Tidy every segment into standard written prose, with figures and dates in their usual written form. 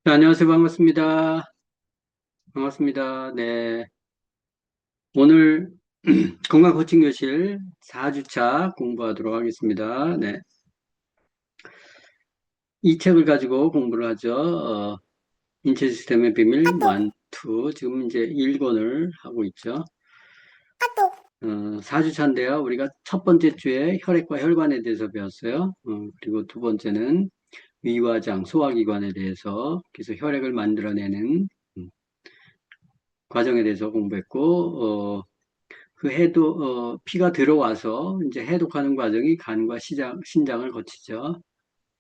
네, 안녕하세요. 반갑습니다. 반갑습니다. 네. 오늘 건강 코칭 교실 4주차 공부하도록 하겠습니다. 네. 이 책을 가지고 공부를 하죠. 인체 시스템의 비밀 1, 2. 지금 이제 1권을 하고 있죠. 4주차인데요. 우리가 첫 번째 주에 혈액과 혈관에 대해서 배웠어요. 그리고 두 번째는 위와 장, 소화기관에 대해서, 그래서 혈액을 만들어내는 과정에 대해서 공부했고, 그 피가 들어와서 이제 해독하는 과정이 간과 신장을 거치죠.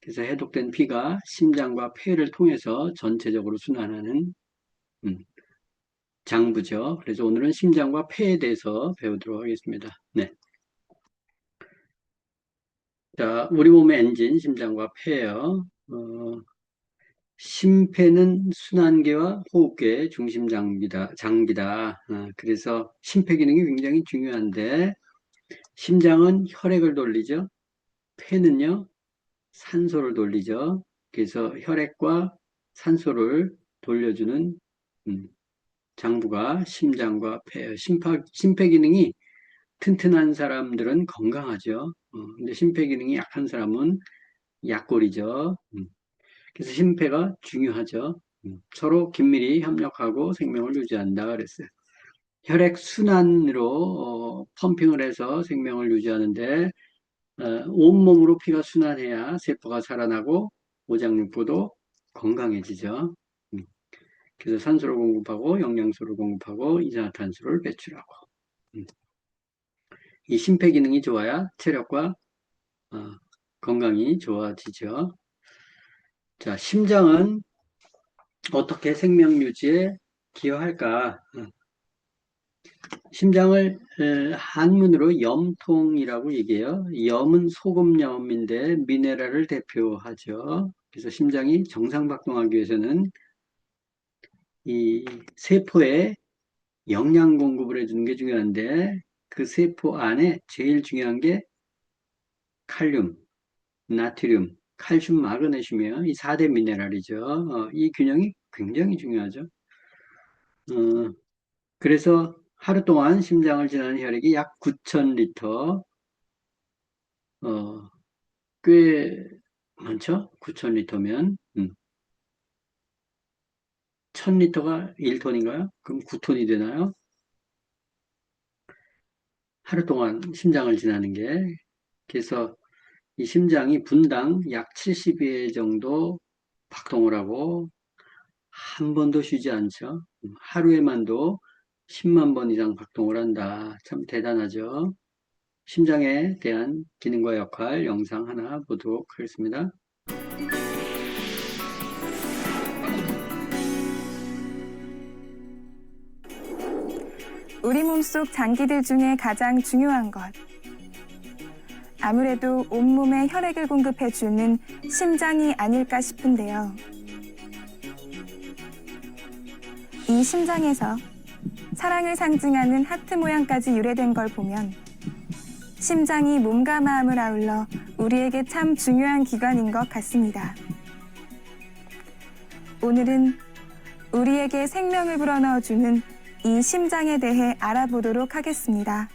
그래서 해독된 피가 심장과 폐를 통해서 전체적으로 순환하는 음, 장부죠. 그래서 오늘은 심장과 폐에 대해서 배우도록 하겠습니다. 네. 자, 우리 몸의 엔진, 심장과 폐예요. 심폐는 순환계와 호흡계의 중심 장비다. 그래서 심폐 기능이 굉장히 중요한데, 심장은 혈액을 돌리죠. 폐는요, 산소를 돌리죠. 그래서 혈액과 산소를 돌려주는 음, 장부가 심장과 폐, 심폐 기능이 튼튼한 사람들은 건강하죠. 근데 심폐 기능이 약한 사람은 약골이죠. 그래서 심폐가 중요하죠. 서로 긴밀히 협력하고 생명을 유지한다 그랬어요. 혈액 순환으로 펌핑을 해서 생명을 유지하는데 온몸으로 피가 순환해야 세포가 살아나고 오장육부도 건강해지죠. 음, 그래서 산소를 공급하고 영양소를 공급하고 이산화탄소를 배출하고 음, 이 심폐 기능이 좋아야 체력과 어, 건강이 좋아지죠. 자, 심장은 어떻게 생명 유지에 기여할까? 심장을 한문으로 염통이라고 얘기해요. 염은 소금염인데 미네랄을 대표하죠. 그래서 심장이 정상 작동하기 위해서는 이 세포에 영양 공급을 해주는 게 중요한데 그 세포 안에 제일 중요한 게 칼륨, 나트륨, 칼슘, 마그네슘이에요. 이 4대 미네랄이죠. 이 균형이 굉장히 중요하죠. 어, 그래서 하루 동안 심장을 지나는 혈액이 약 9,000리터, 꽤 많죠? 9,000리터면, 1,000리터가 1톤인가요? 그럼 9톤이 되나요? 하루 동안 심장을 지나는 게. 그래서 이 심장이 분당 약 70회 정도 박동을 하고 한 번도 쉬지 않죠. 하루에만도 10만 번 이상 박동을 한다. 참 대단하죠. 심장에 대한 기능과 역할 영상 하나 보도록 하겠습니다. 우리 몸속 장기들 중에 가장 중요한 것. 아무래도 온몸에 혈액을 공급해주는 심장이 아닐까 싶은데요. 이 심장에서 사랑을 상징하는 하트 모양까지 유래된 걸 보면 심장이 몸과 마음을 아울러 우리에게 참 중요한 기관인 것 같습니다. 오늘은 우리에게 생명을 불어넣어주는 이 심장에 대해 알아보도록 하겠습니다.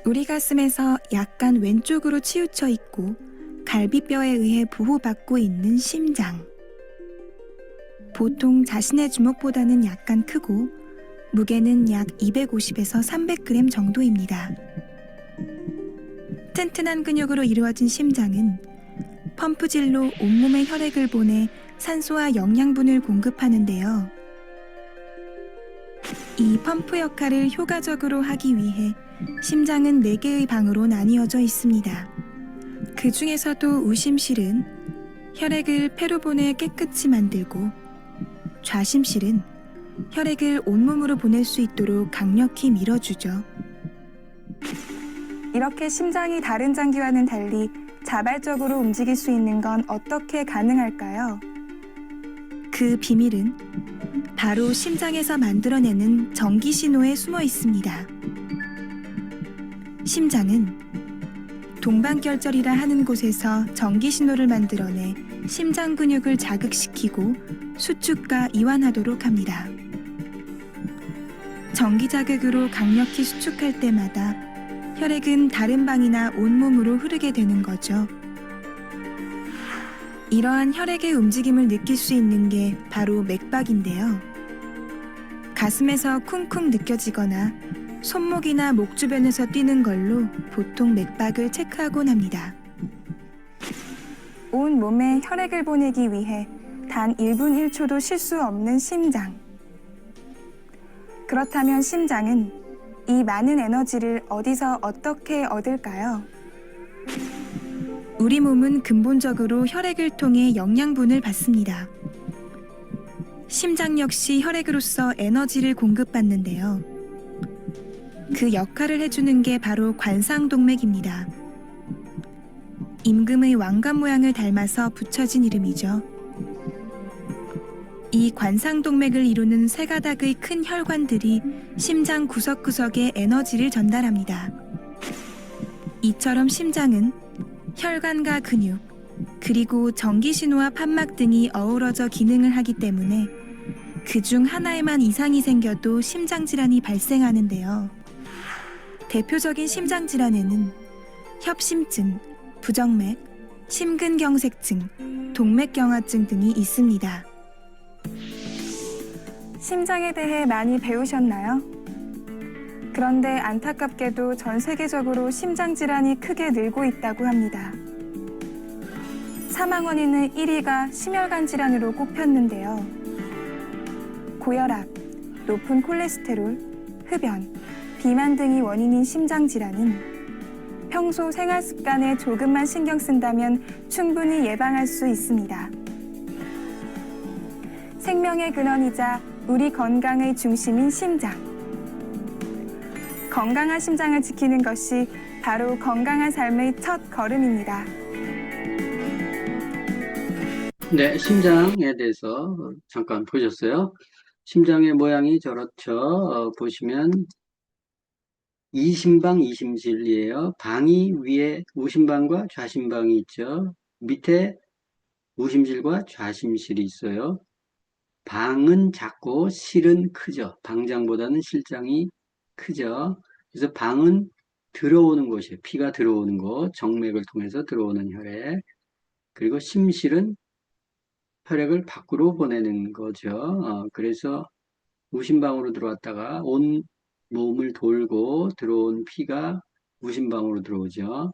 우리 가슴에서 약간 왼쪽으로 치우쳐 있고 갈비뼈에 의해 보호받고 있는 심장. 보통 자신의 주먹보다는 약간 크고 무게는 약 250에서 300g 정도입니다. 튼튼한 근육으로 이루어진 심장은 펌프질로 온몸에 혈액을 보내 산소와 영양분을 공급하는데요. 이 펌프 역할을 효과적으로 하기 위해 심장은 4개의 방으로 나뉘어져 있습니다. 그 중에서도 우심실은 혈액을 폐로 보내 깨끗이 만들고 좌심실은 혈액을 온몸으로 보낼 수 있도록 강력히 밀어주죠. 이렇게 심장이 다른 장기와는 달리 자발적으로 움직일 수 있는 건 어떻게 가능할까요? 그 비밀은 바로 심장에서 만들어내는 전기 신호에 숨어 있습니다. 심장은 동반결절이라 하는 곳에서 전기 신호를 만들어내 심장 근육을 자극시키고 수축과 이완하도록 합니다. 전기 자극으로 강력히 수축할 때마다 혈액은 다른 방이나 온몸으로 흐르게 되는 거죠. 이러한 혈액의 움직임을 느낄 수 있는 게 바로 맥박인데요. 가슴에서 쿵쿵 느껴지거나 손목이나 목 주변에서 뛰는 걸로 보통 맥박을 체크하곤 합니다. 온 몸에 혈액을 보내기 위해 단 1분 1초도 쉴 수 없는 심장. 그렇다면 심장은 이 많은 에너지를 어디서 어떻게 얻을까요? 우리 몸은 근본적으로 혈액을 통해 영양분을 받습니다. 심장 역시 혈액으로서 에너지를 공급받는데요. 그 역할을 해주는 게 바로 관상동맥입니다. 임금의 왕관 모양을 닮아서 붙여진 이름이죠. 이 관상동맥을 이루는 세 가닥의 큰 혈관들이 심장 구석구석에 에너지를 전달합니다. 이처럼 심장은 혈관과 근육, 그리고 전기신호와 판막 등이 어우러져 기능을 하기 때문에 그중 하나에만 이상이 생겨도 심장질환이 발생하는데요. 대표적인 심장질환에는 협심증, 부정맥, 심근경색증, 동맥경화증 등이 있습니다. 심장에 대해 많이 배우셨나요? 그런데 안타깝게도 전 세계적으로 심장질환이 크게 늘고 있다고 합니다. 사망 원인의 1위가 심혈관 질환으로 꼽혔는데요. 고혈압, 높은 콜레스테롤, 흡연, 비만 등이 원인인 심장질환은 평소 생활 습관에 조금만 신경 쓴다면 충분히 예방할 수 있습니다. 생명의 근원이자 우리 건강의 중심인 심장. 건강한 심장을 지키는 것이 바로 건강한 삶의 첫 걸음입니다. 네, 심장에 대해서 잠깐 보셨어요. 심장의 모양이 저렇죠. 보시면 이심방, 이심실이에요. 방이 위에 우심방과 좌심방이 있죠. 밑에 우심실과 좌심실이 있어요. 방은 작고 실은 크죠. 방장보다는 실장이 크죠. 그래서 방은 들어오는 곳이에요. 피가 들어오는 곳, 정맥을 통해서 들어오는 혈액. 그리고 심실은 혈액을 밖으로 보내는 거죠. 그래서 우심방으로 들어왔다가 온 몸을 돌고 들어온 피가 우심방으로 들어오죠.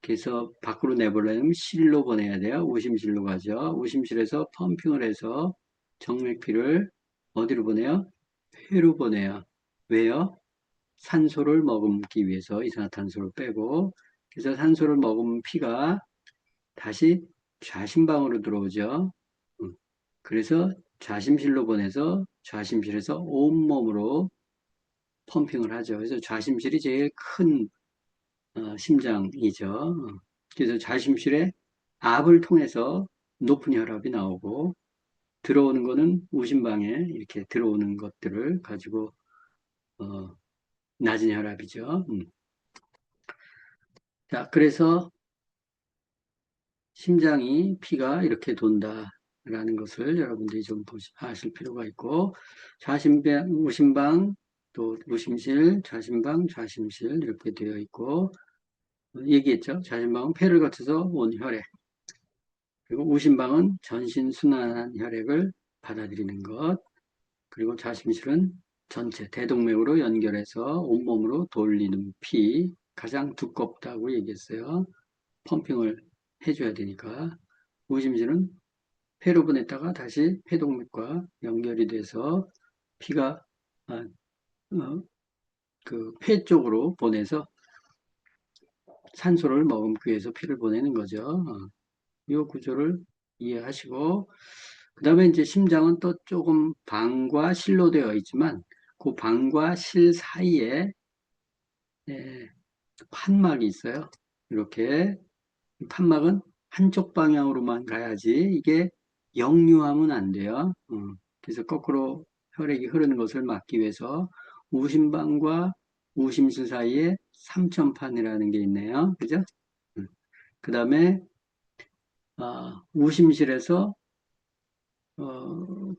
그래서 밖으로 내보내려면 실로 보내야 돼요. 우심실로 가죠. 우심실에서 펌핑을 해서 정맥피를 어디로 보내요? 폐로 보내요. 왜요? 산소를 머금기 위해서 이산화탄소를 빼고, 그래서 산소를 머금은 피가 다시 좌심방으로 들어오죠. 그래서 좌심실로 보내서 좌심실에서 온몸으로 펌핑을 하죠. 그래서 좌심실이 제일 큰 심장이죠. 그래서 좌심실에 압을 통해서 높은 혈압이 나오고 들어오는 거는 우심방에 이렇게 들어오는 것들을 가지고 낮은 혈압이죠. 자, 그래서 심장이 피가 이렇게 돈다라는 것을 여러분들이 좀 아실 필요가 있고 좌심방, 우심방, 또 우심실, 좌심방, 좌심실 이렇게 되어 있고 얘기했죠. 좌심방은 폐를 거쳐서 온 혈액, 그리고 우심방은 전신 순환한 혈액을 받아들이는 것, 그리고 좌심실은 전체 대동맥으로 연결해서 온몸으로 돌리는 피, 가장 두껍다고 얘기했어요. 펌핑을 해줘야 되니까. 우심실은 폐로 보냈다가 다시 폐동맥과 연결이 돼서 피가 그 폐 쪽으로 보내서 산소를 머금기 위해서 피를 보내는 거죠. 이 구조를 이해하시고 그 다음에 이제 심장은 또 조금 방과 실로 되어 있지만 그 방과 실 사이에 판막이 있어요. 이렇게 판막은 한쪽 방향으로만 가야지 이게 역류하면 안 돼요. 그래서 거꾸로 혈액이 흐르는 것을 막기 위해서 우심방과 우심실 사이에 삼천판이라는 게 있네요. 그죠? 그 다음에 우심실에서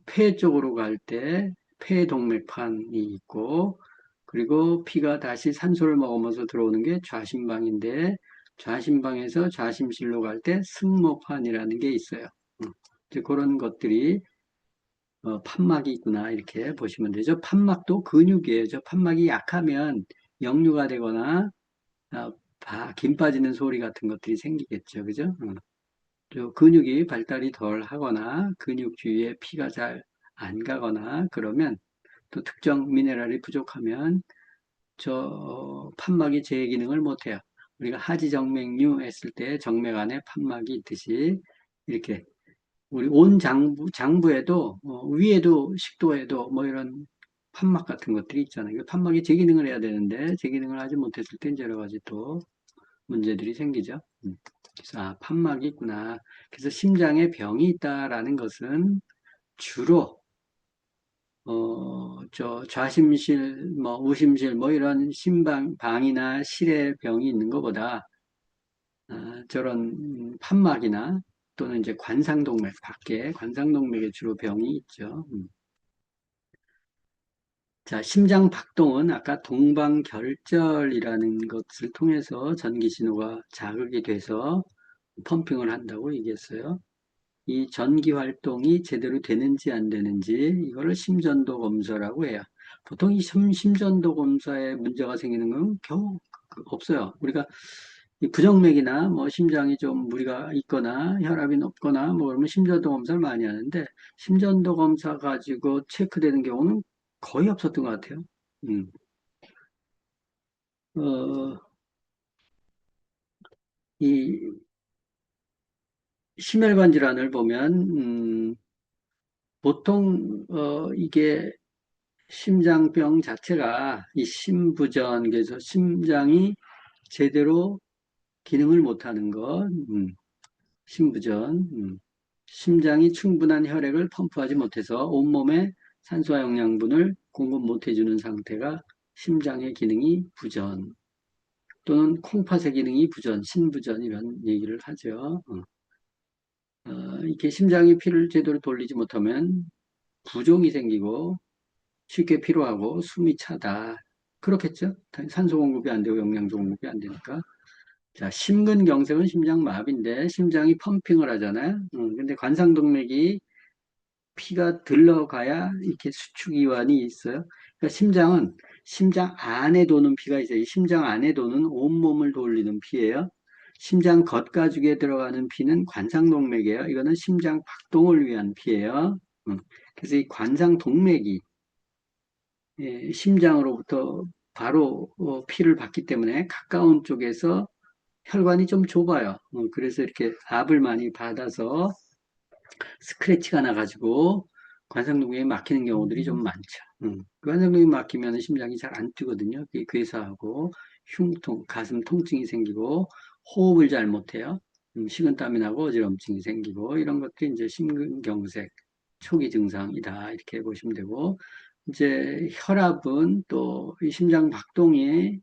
폐 쪽으로 갈 때 폐동맥판이 있고, 그리고 피가 다시 산소를 먹으면서 들어오는 게 좌심방인데, 좌심방에서 좌심실로 갈 때 승모판이라는 게 있어요. 이제 그런 것들이 판막이 있구나 이렇게 보시면 되죠. 판막도 근육이에요. 저 판막이 약하면 역류가 되거나 김 빠지는 소리 같은 것들이 생기겠죠. 그죠? 저 근육이 발달이 덜 하거나 근육 주위에 피가 잘 안 가거나 그러면 또 특정 미네랄이 부족하면 저 판막이 제 기능을 못해요. 우리가 하지정맥류 했을 때 정맥 안에 판막이 있듯이 이렇게 우리 온 장부에도 위에도 식도에도 뭐 이런 판막 같은 것들이 있잖아요. 그 판막이 제 기능을 해야 되는데 제 기능을 하지 못했을 때 여러 가지 또 문제들이 생기죠. 그래서 판막이 있구나. 그래서 심장에 병이 있다라는 것은 주로 저 좌심실, 뭐 우심실, 뭐 이런 방이나 실에 병이 있는 것보다 저런 판막이나 또는 이제 관상동맥 밖에 관상동맥에 주로 병이 있죠. 자, 심장 박동은 아까 동방결절이라는 것을 통해서 전기 신호가 자극이 돼서 펌핑을 한다고 얘기했어요. 이 전기 활동이 제대로 되는지 안 되는지 이거를 심전도 검사라고 해요. 보통 이 심전도 검사에 문제가 생기는 건 겨우 없어요. 우리가 이 부정맥이나 뭐 심장이 좀 무리가 있거나 혈압이 높거나 뭐 그러면 심전도 검사를 많이 하는데 심전도 검사 가지고 체크되는 경우는 거의 없었던 것 같아요. 음. 어, 이 심혈관 질환을 보면 보통 이게 심장병 자체가 이 심부전, 그래서 심장이 제대로 기능을 못하는 것, 심부전, 심장이 충분한 혈액을 펌프하지 못해서 온몸에 산소와 영양분을 공급 못해주는 상태가 심장의 기능이 부전, 또는 콩팥의 기능이 부전, 신부전 이런 얘기를 하죠. 이렇게 심장이 피를 제대로 돌리지 못하면 부종이 생기고 쉽게 피로하고 숨이 차다. 그렇겠죠? 산소 공급이 안 되고 영양소 공급이 안 되니까. 자, 심근경색은 심장마비인데 심장이 펌핑을 하잖아요. 근데 관상동맥이 피가 들러가야 이렇게 수축이완이 있어요. 그러니까 심장은 심장 안에 도는 피가 있어요. 이 심장 안에 도는 온몸을 돌리는 피예요. 심장 겉가죽에 들어가는 피는 관상동맥이에요. 이거는 심장 박동을 위한 피예요. 그래서 이 관상동맥이 심장으로부터 바로 피를 받기 때문에 가까운 쪽에서 혈관이 좀 좁아요. 그래서 이렇게 압을 많이 받아서 스크래치가 나가지고 관상동맥이 막히는 경우들이 좀 많죠. 관상동맥이 막히면 심장이 잘 안 뛰거든요. 그게 괴사하고 흉통, 가슴 통증이 생기고 호흡을 잘 못해요. 식은땀이 나고 어지럼증이 생기고 이런 것들이 이제 심근경색 초기 증상이다 이렇게 보시면 되고 이제 혈압은 또 이 심장 박동이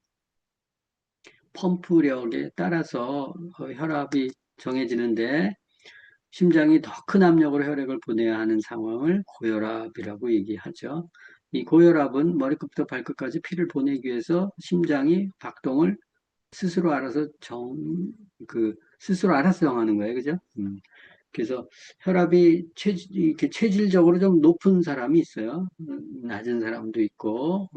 펌프력에 따라서 혈압이 정해지는데 심장이 더 큰 압력으로 혈액을 보내야 하는 상황을 고혈압이라고 얘기하죠. 이 고혈압은 머리끝부터 발끝까지 피를 보내기 위해서 심장이 박동을 스스로 알아서 스스로 알아서 정하는 거예요. 그죠? 그래서 혈압이 이렇게 체질적으로 좀 높은 사람이 있어요. 낮은 사람도 있고,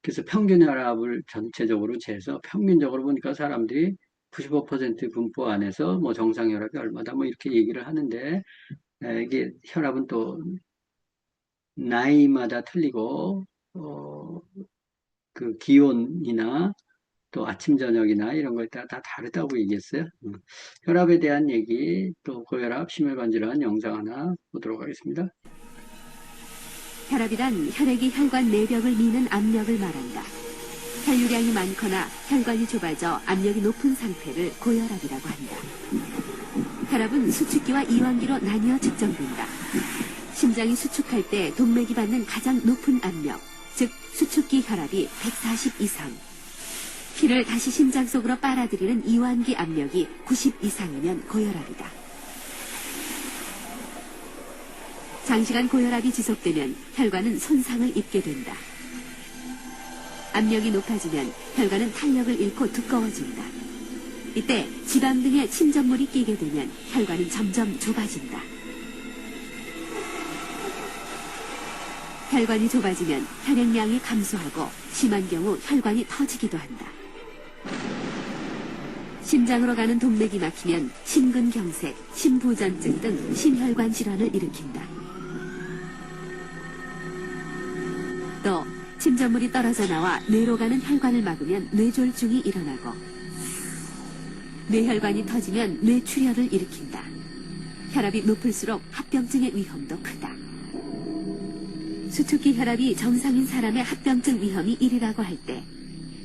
그래서 평균 혈압을 전체적으로 재서 평균적으로 보니까 사람들이 95% 분포 안에서 뭐 정상 혈압이 얼마다 뭐 이렇게 얘기를 하는데 이게 혈압은 또 나이마다 틀리고 그 기온이나 또 아침 저녁이나 이런 거에 따라 다 다르다고 얘기했어요. 혈압에 대한 얘기 또 고혈압, 심혈관 질환 영상 하나 보도록 하겠습니다. 혈압이란 혈액이 혈관 내벽을 미는 압력을 말한다. 혈류량이 많거나 혈관이 좁아져 압력이 높은 상태를 고혈압이라고 한다. 혈압은 수축기와 이완기로 나뉘어 측정된다. 심장이 수축할 때 동맥이 받는 가장 높은 압력, 즉 수축기 혈압이 140 이상. 피를 다시 심장 속으로 빨아들이는 이완기 압력이 90 이상이면 고혈압이다. 장시간 고혈압이 지속되면 혈관은 손상을 입게 된다. 압력이 높아지면 혈관은 탄력을 잃고 두꺼워진다. 이때 지방 등에 침전물이 끼게 되면 혈관은 점점 좁아진다. 혈관이 좁아지면 혈액량이 감소하고 심한 경우 혈관이 터지기도 한다. 심장으로 가는 동맥이 막히면 심근경색, 심부전증 등 심혈관 질환을 일으킨다. 또 침전물이 떨어져 나와 뇌로 가는 혈관을 막으면 뇌졸중이 일어나고 뇌혈관이 터지면 뇌출혈을 일으킨다. 혈압이 높을수록 합병증의 위험도 크다. 수축기 혈압이 정상인 사람의 합병증 위험이 1이라고 할 때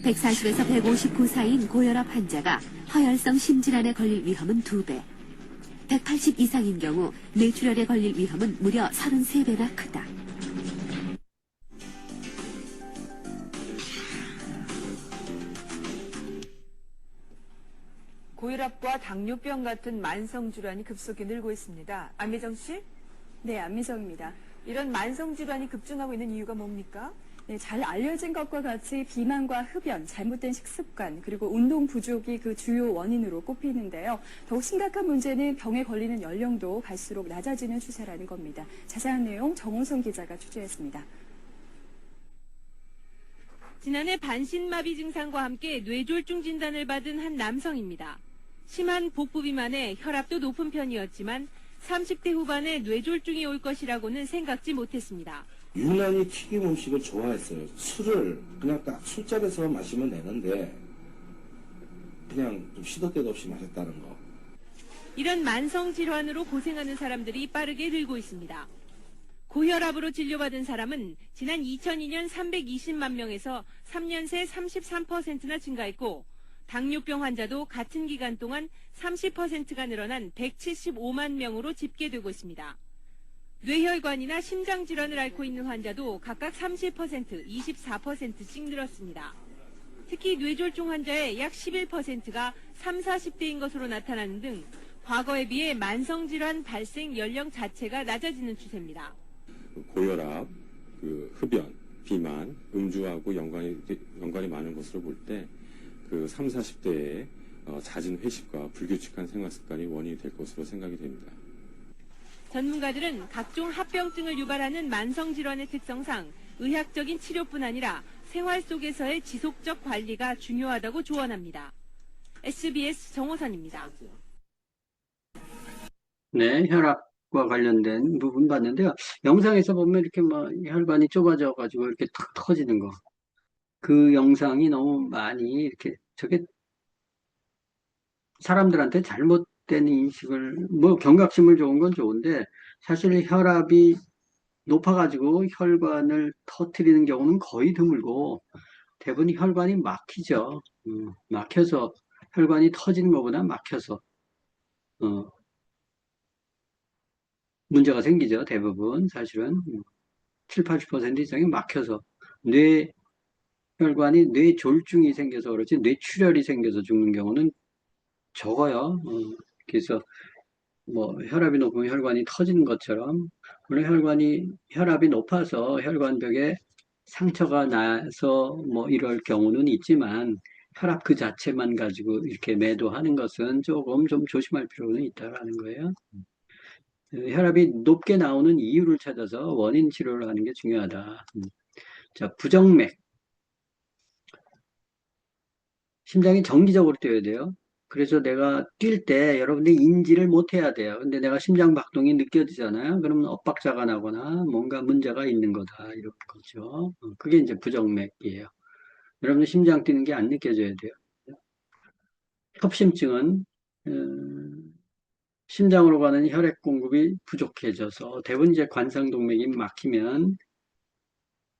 140에서 159 사이인 고혈압 환자가 허혈성 심질환에 걸릴 위험은 2배, 180 이상인 경우 뇌출혈에 걸릴 위험은 무려 33배나 크다. 고혈압과 당뇨병 같은 만성 질환이 급속히 늘고 있습니다. 안미정 씨? 네, 안미정입니다. 이런 만성 질환이 급증하고 있는 이유가 뭡니까? 네, 잘 알려진 것과 같이 비만과 흡연, 잘못된 식습관, 그리고 운동 부족이 그 주요 원인으로 꼽히는데요. 더욱 심각한 문제는 병에 걸리는 연령도 갈수록 낮아지는 추세라는 겁니다. 자세한 내용 정호성 기자가 취재했습니다. 지난해 반신마비 증상과 함께 뇌졸중 진단을 받은 한 남성입니다. 심한 복부 비만에 혈압도 높은 편이었지만 30대 후반에 뇌졸중이 올 것이라고는 생각지 못했습니다. 유난히 튀김 음식을 좋아했어요. 술을 그냥 딱 술자리에서 마시면 되는데 그냥 좀 시도 때도 없이 마셨다는 거. 이런 만성 질환으로 고생하는 사람들이 빠르게 늘고 있습니다. 고혈압으로 진료받은 사람은 지난 2002년 320만 명에서 3년 새 33%나 증가했고 당뇨병 환자도 같은 기간 동안 30%가 늘어난 175만 명으로 집계되고 있습니다. 뇌혈관이나 심장질환을 앓고 있는 환자도 각각 30%, 24%씩 늘었습니다. 특히 뇌졸중 환자의 약 11%가 30, 40대인 것으로 나타나는 등 과거에 비해 만성질환 발생 연령 자체가 낮아지는 추세입니다. 고혈압, 흡연, 비만, 음주하고 연관이 많은 것으로 볼 때 그 30, 40대의 잦은 회식과 불규칙한 생활 습관이 원인이 될 것으로 생각이 됩니다. 전문가들은 각종 합병증을 유발하는 만성질환의 특성상 의학적인 치료뿐 아니라 생활 속에서의 지속적 관리가 중요하다고 조언합니다. SBS 정호선입니다. 네, 혈압과 관련된 부분 봤는데요. 영상에서 보면 이렇게 뭐 혈관이 좁아져 가지고 이렇게 탁 터지는 거. 그 영상이 너무 많이 이렇게 저게 사람들한테 잘못된 인식을, 뭐 경각심을 좋은 건 좋은데 사실 혈압이 높아가지고 혈관을 터뜨리는 경우는 거의 드물고 대부분 혈관이 막히죠. 막혀서 혈관이 터지는 것보다 막혀서 문제가 생기죠. 대부분 사실은 7, 80% 이상이 막혀서 뇌혈관이 뇌졸중이 생겨서 그렇지 뇌출혈이 생겨서 죽는 경우는 적어요. 그래서 뭐 혈압이 높으면 혈관이 터지는 것처럼 물론 혈압이 높아서 혈관벽에 상처가 나서 뭐 이럴 경우는 있지만 혈압 그 자체만 가지고 이렇게 매도하는 것은 조금 좀 조심할 필요는 있다라는 거예요. 혈압이 높게 나오는 이유를 찾아서 원인 치료를 하는 게 중요하다. 자, 부정맥. 심장이 정기적으로 뛰어야 돼요. 그래서 내가 뛸 때 여러분들이 인지를 못 해야 돼요. 근데 내가 심장 박동이 느껴지잖아요. 그러면 엇박자가 나거나 뭔가 문제가 있는 거다. 이런 거죠. 그게 이제 부정맥이에요. 여러분들 심장 뛰는 게 안 느껴져야 돼요. 협심증은 심장으로 가는 혈액 공급이 부족해져서 대부분 이제 관상동맥이 막히면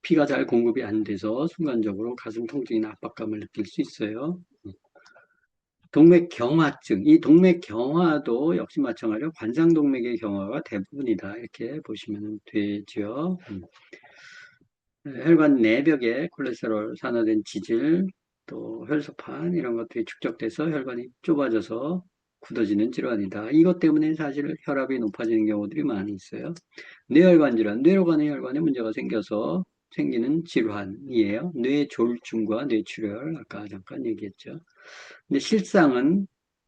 피가 잘 공급이 안 돼서 순간적으로 가슴 통증이나 압박감을 느낄 수 있어요. 동맥경화증, 이 동맥경화도 역시 마찬가지로 관상동맥의 경화가 대부분이다. 이렇게 보시면 되죠. 혈관 내벽에 콜레스테롤 산화된 지질, 또 혈소판 이런 것들이 축적돼서 혈관이 좁아져서 굳어지는 질환이다. 이것 때문에 사실 혈압이 높아지는 경우들이 많이 있어요. 뇌혈관 질환, 뇌로 가는 혈관에 문제가 생겨서 생기는 질환이에요. 뇌졸중과 뇌출혈, 아까 잠깐 얘기했죠. 근데 실상은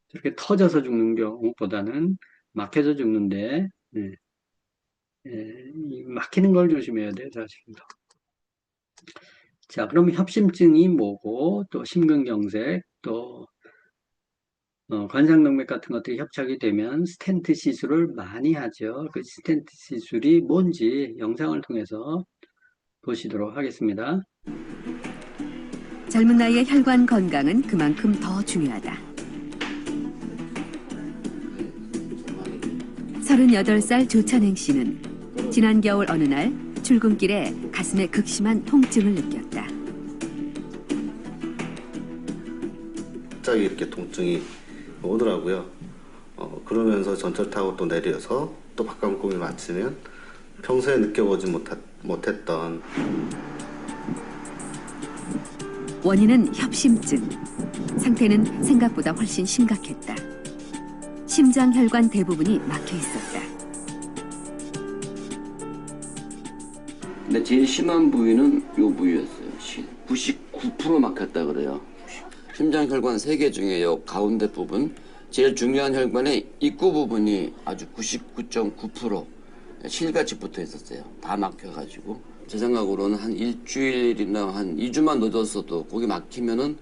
저렇게 터져서 죽는 경우보다는 막혀서 죽는데, 네. 이 막히는 걸 조심해야 돼요, 사실. 자, 그럼 협심증이 뭐고, 또 심근경색, 또 관상동맥 같은 것들이 협착이 되면 스텐트 시술을 많이 하죠. 그 스텐트 시술이 뭔지 영상을 통해서 보시도록 하겠습니다. 젊은 나이의 혈관 건강은 그만큼 더 중요하다. 38살 조찬행 씨는 지난 겨울 어느 날 출근길에 가슴에 극심한 통증을 느꼈다. 갑자기 이렇게 통증이 오더라고요. 그러면서 전철 타고 또 내려서 또 바깥몸이 맞으면 평소에 느껴보지 못했던 원인은 협심증. 상태는 생각보다 훨씬 심각했다. 심장 혈관 대부분이 막혀 있었다. 근데 제일 심한 부위는 요 부위였어요. 99% 막혔다 그래요. 심장 혈관 3개 중에 요 가운데 부분, 제일 중요한 혈관의 입구 부분이 아주 99.9% 실같이 붙어 있었어요. 다 막혀가지고. 제 생각으로는 한 일주일이나 한 2주만 늦었어도 거기 막히면은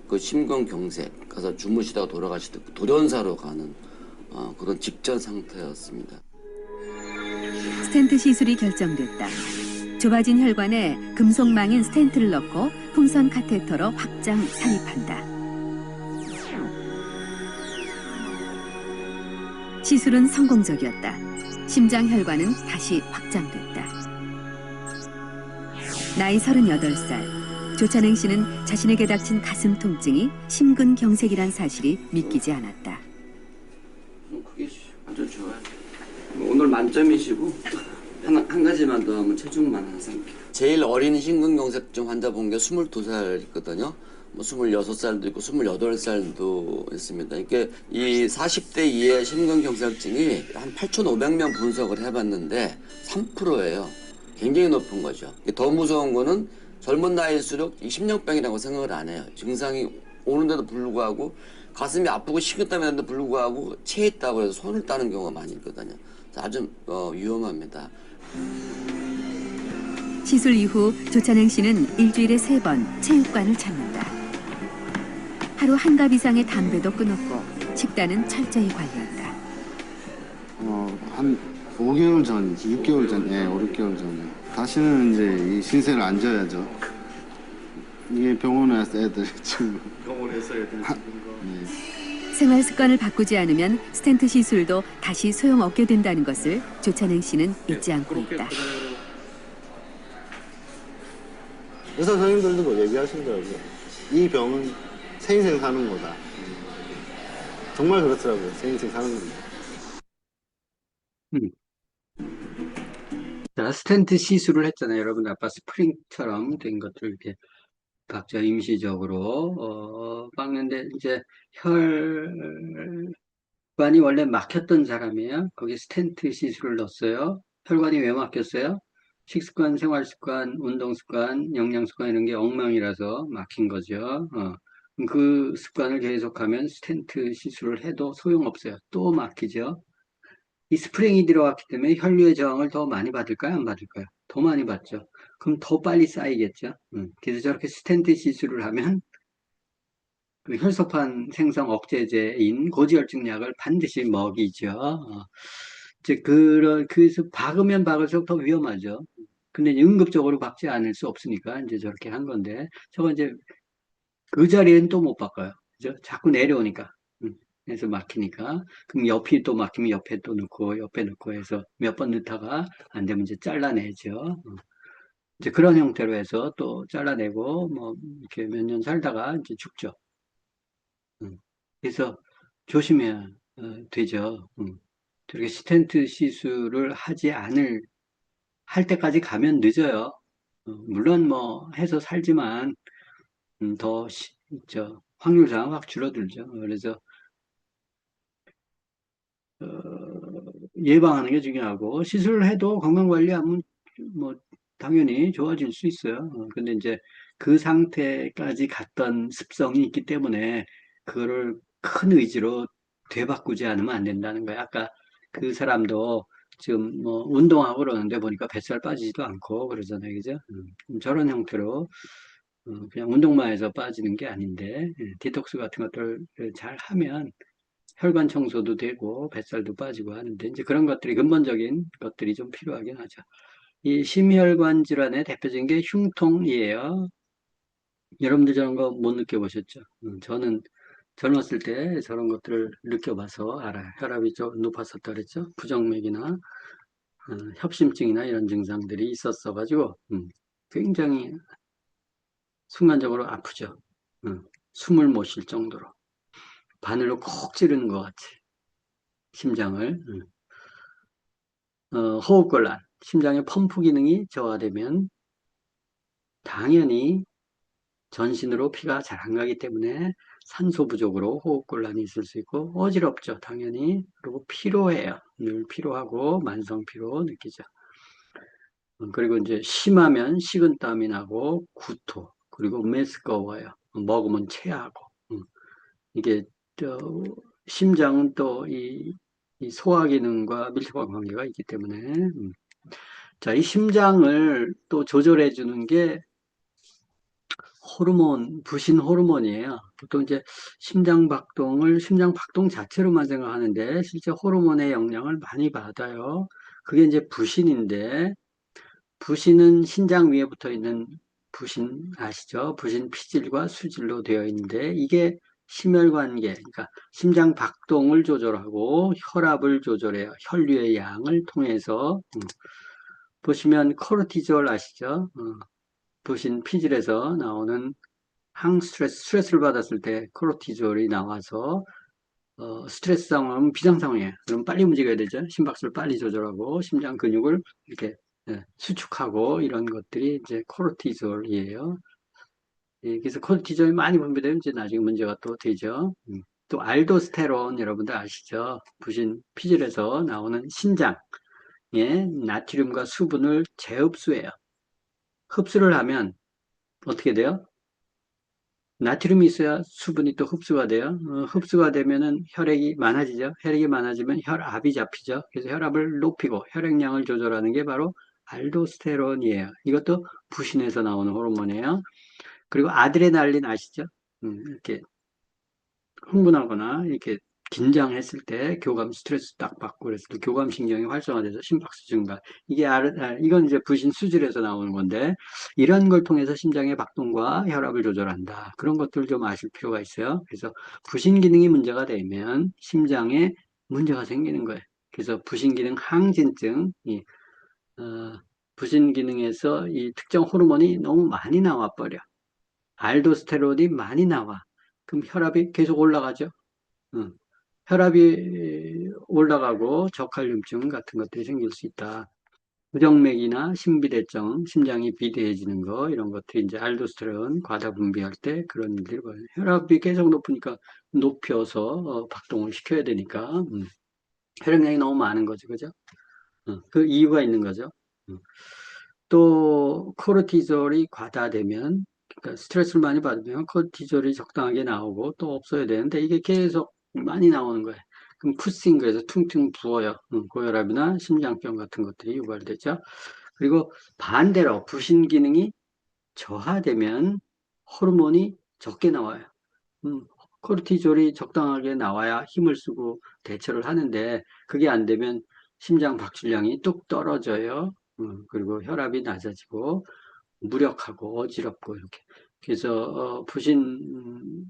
그 심근경색 가서 주무시다가 돌아가실 때 돌연사로 가는 그런 직전 상태였습니다. 스텐트 시술이 결정됐다. 좁아진 혈관에 금속망인 스텐트를 넣고 풍선 카테터로 확장 삽입한다. 시술은 성공적이었다. 심장 혈관은 다시 확장됐다. 나이 38살. 조찬행 씨는 자신에게 닥친 가슴 통증이 심근경색이란 사실이 믿기지 않았다. 그게 아주 좋아요. 오늘 만점이시고 한 가지만 더 하면 체중만 항상. 제일 어린 심근경색증 환자 본 게 22살 있거든요. 뭐 26살도 있고 28살도 있습니다. 이게 이 40대 이의 심근경색증이 한 8,500명 분석을 해봤는데 3%예요. 굉장히 높은 거죠. 더 무서운 거는 젊은 나이일수록 심장병이라고 생각을 안 해요. 증상이 오는데도 불구하고 가슴이 아프고 식은땀이 나는데도 불구하고 체했다고 해서 손을 따는 경우가 많이 있거든요. 아주 위험합니다. 시술 이후 조찬행 씨는 일주일에 3번 체육관을 찾는다. 하루 한 갑 이상의 담배도 끊었고 식단은 철저히 관리한다. 한 5개월 전, 6개월 전, 5, 6개월 전에 다시는 이제 이 신세를 안 져야죠. 이게 병원에 와서 애들 지금 병원에서 애들 지금 네. 생활 습관을 바꾸지 않으면 스텐트 시술도 다시 소용없게 된다는 것을 조찬행 씨는 잊지 않고 있다. 의사 선생님들도 뭐 얘기하시더라고요. 이 병은 새 인생 사는 거다. 정말 그렇더라고요. 새 인생 사는 겁니다. 자, 스텐트 시술을 했잖아요. 여러분, 아까 스프링처럼 된 것들을 이렇게 각자 임시적으로 막는데 이제 혈관이 원래 막혔던 사람이에요. 거기 스텐트 시술을 넣었어요. 혈관이 왜 막혔어요? 식습관, 생활습관, 운동습관, 영양습관 이런 게 엉망이라서 막힌 거죠. 그 습관을 계속하면 스텐트 시술을 해도 소용없어요. 또 막히죠. 이 스프링이 들어왔기 때문에 혈류의 저항을 더 많이 받을까요? 안 받을까요? 더 많이 받죠. 그럼 더 빨리 쌓이겠죠. 그래서 저렇게 스텐트 시술을 하면 그 혈소판 생성 억제제인 고지혈증 약을 반드시 먹이죠. 이제 그래서 박으면 박을수록 더 위험하죠. 근데 응급적으로 박지 않을 수 없으니까 이제 저렇게 한 건데, 저거 이제 그 자리엔 또 못 바꿔요. 그죠? 자꾸 내려오니까. 그래서 막히니까. 그럼 옆이 또 막히면 옆에 또 넣고, 옆에 넣고 해서 몇 번 넣다가 안 되면 이제 잘라내죠. 이제 그런 형태로 해서 또 잘라내고, 뭐, 이렇게 몇 년 살다가 이제 죽죠. 그래서 조심해야 되죠. 저렇게 스텐트 시술을 할 때까지 가면 늦어요. 물론 뭐 해서 살지만 더 확률상 확 줄어들죠. 그래서 어, 예방하는 게 중요하고 시술을 해도 건강관리하면 뭐 당연히 좋아질 수 있어요. 근데 이제 그 상태까지 갔던 습성이 있기 때문에 그거를 큰 의지로 되바꾸지 않으면 안 된다는 거예요. 아까 그 사람도 지금 뭐 운동하고 그러는데 보니까 뱃살 빠지지도 않고 그러잖아요. 그죠? 저런 형태로 그냥 운동만 해서 빠지는 게 아닌데 디톡스 같은 것들을 잘 하면 혈관 청소도 되고 뱃살도 빠지고 하는데 이제 그런 것들이 근본적인 것들이 좀 필요하긴 하죠. 이 심혈관 질환의 대표적인 게 흉통이에요. 여러분들 저런 거 못 느껴보셨죠? 저는 젊었을 때 저런 것들을 느껴봐서 알아요. 혈압이 좀 높았었다 그랬죠? 부정맥이나 협심증이나 이런 증상들이 있었어가지고 굉장히 순간적으로 아프죠. 숨을 못 쉴 정도로 바늘로 콕 찌르는 것 같이 심장을. 호흡곤란, 심장의 펌프 기능이 저하되면 당연히 전신으로 피가 잘 안 가기 때문에 산소 부족으로 호흡곤란이 있을 수 있고 어지럽죠, 당연히. 그리고 피로해요. 늘 피로하고 만성 피로 느끼죠. 그리고 이제 심하면 식은땀이 나고 구토, 그리고 메스꺼워요. 먹으면 체하고. 이게 심장은 또 이 소화 기능과 밀접한 관계가 있기 때문에 자, 이 심장을 또 조절해 주는 게 호르몬, 부신 호르몬이에요. 보통 이제 심장 박동 자체로만 생각하는데 실제 호르몬의 영향을 많이 받아요. 그게 이제 부신인데 부신은 신장 위에 붙어 있는 부신 아시죠? 부신 피질과 수질로 되어 있는데 이게 심혈관계, 그러니까 심장 박동을 조절하고 혈압을 조절해요. 혈류의 양을 통해서 보시면 코르티졸 아시죠? 부신 피질에서 나오는 스트레스를 받았을 때 코르티졸이 나와서 스트레스 상황은 비상 상황이에요. 그럼 빨리 움직여야 되죠. 심박수를 빨리 조절하고 심장 근육을 이렇게 수축하고 이런 것들이 이제 코르티졸이에요. 예, 그래서 코르티졸이 많이 분비되면 이제 나중에 문제가 또 되죠. 또 알도스테론 여러분들 아시죠? 부신 피질에서 나오는 신장의 나트륨과 수분을 재흡수해요. 흡수를 하면 어떻게 돼요? 나트륨이 있어야 수분이 또 흡수가 돼요. 흡수가 되면은 혈액이 많아지죠. 혈액이 많아지면 혈압이 잡히죠. 그래서 혈압을 높이고 혈액량을 조절하는 게 바로 알도스테론이에요. 이것도 부신에서 나오는 호르몬이에요. 그리고 아드레날린 아시죠? 이렇게 흥분하거나 이렇게 긴장했을 때 교감 스트레스 딱 받고 그랬을 때 교감신경이 활성화돼서 심박수 증가. 이건 이제 부신 수질에서 나오는 건데 이런 걸 통해서 심장의 박동과 혈압을 조절한다. 그런 것들을 좀 아실 필요가 있어요. 그래서 부신 기능이 문제가 되면 심장에 문제가 생기는 거예요. 그래서 부신 기능 항진증, 부신 기능에서 이 특정 호르몬이 너무 많이 나와 버려. 알도스테론이 많이 나와. 그럼 혈압이 계속 올라가죠. 혈압이 올라가고 저칼륨증 같은 것들이 생길 수 있다. 부정맥이나 심비대증, 심장이 비대해지는 거 이런 것들이 이제 알도스테론 과다 분비할 때 그런 일들이 벌어요. 혈압이 계속 높으니까 높여서 박동을 시켜야 되니까 혈액량이 너무 많은 거죠, 그죠? 그 이유가 있는 거죠. 또 코르티졸이 과다되면 그러니까 스트레스를 많이 받으면 코르티졸이 적당하게 나오고 또 없어야 되는데 이게 계속 많이 나오는 거예요. 그럼 푸싱그에서 퉁퉁 부어요. 고혈압이나 심장병 같은 것들이 유발되죠. 그리고 반대로 부신 기능이 저하되면 호르몬이 적게 나와요. 코르티졸이 적당하게 나와야 힘을 쓰고 대처를 하는데 그게 안 되면 심장 박출량이 뚝 떨어져요. 그리고 혈압이 낮아지고 무력하고 어지럽고 이렇게. 그래서 부신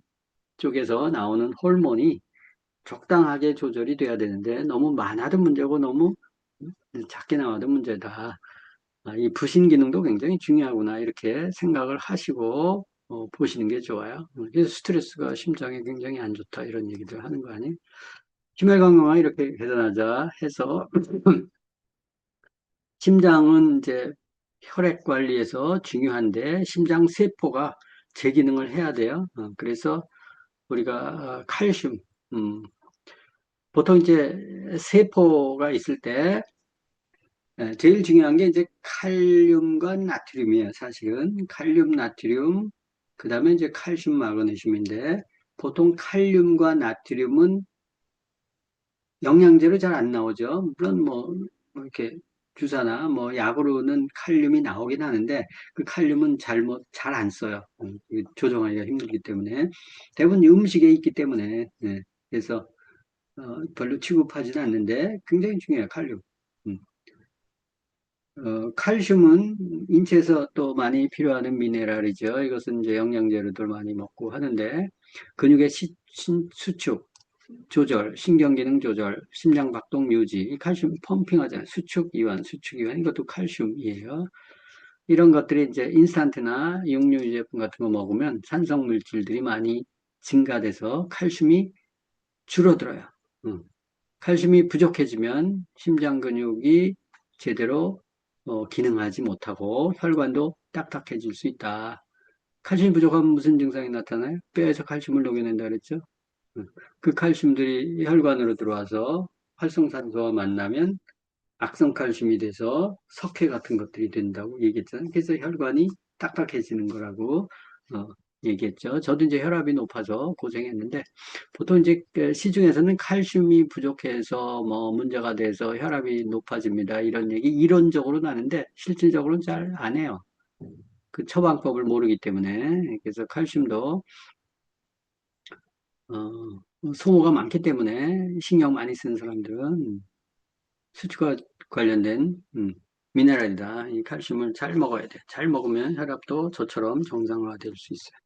쪽에서 나오는 호르몬이 적당하게 조절이 돼야 되는데 너무 많아도 문제고 너무 작게 나와도 문제다. 이 부신 기능도 굉장히 중요하구나 이렇게 생각을 하시고 보시는 게 좋아요. 그래서 스트레스가 심장에 굉장히 안 좋다 이런 얘기들 하는 거 아니에요? 심혈관 건강 이렇게 개선하자 해서 심장은 이제 혈액 관리에서 중요한데 심장 세포가 재기능을 해야 돼요. 그래서 우리가 칼슘, 보통 이제 세포가 있을 때 제일 중요한 게 이제 칼륨과 나트륨이에요. 사실은 칼륨, 나트륨, 그 다음에 이제 칼슘, 마그네슘인데 보통 칼륨과 나트륨은 영양제로 잘 안 나오죠. 물론 뭐 이렇게 주사나 뭐 약으로는 칼륨이 나오긴 하는데 그 칼륨은 잘 안 써요. 조정하기가 힘들기 때문에 대부분 음식에 있기 때문에 그래서 별로 취급하지는 않는데 굉장히 중요해요. 칼륨. 칼슘은 인체에서 또 많이 필요하는 미네랄이죠. 이것은 이제 영양제로들 많이 먹고 하는데 근육의 수축 조절, 신경기능 조절, 심장박동 유지, 칼슘 펌핑 하잖아요. 수축 이완, 이것도 칼슘이에요. 이런 것들이 이제 인스턴트나 육류 제품 같은 거 먹으면 산성 물질들이 많이 증가돼서 칼슘이 줄어들어요. 칼슘이 부족해지면 심장 근육이 제대로 기능하지 못하고 혈관도 딱딱해질 수 있다. 칼슘이 부족하면 무슨 증상이 나타나요? 뼈에서 칼슘을 녹여낸다 그랬죠? 그 칼슘들이 혈관으로 들어와서 활성산소와 만나면 악성칼슘이 돼서 석회 같은 것들이 된다고 얘기했잖아요. 그래서 혈관이 딱딱해지는 거라고 얘기했죠. 저도 이제 혈압이 높아서 고생했는데 보통 이제 시중에서는 칼슘이 부족해서 뭐 문제가 돼서 혈압이 높아집니다. 이런 얘기 이론적으로는 하는데 실질적으로는 잘 안 해요. 그 처방법을 모르기 때문에. 그래서 칼슘도 소모가 많기 때문에 신경 많이 쓰는 사람들은 수치과 관련된 미네랄이다. 이 칼슘을 잘 먹어야 돼. 잘 먹으면 혈압도 저처럼 정상화될 수 있어요.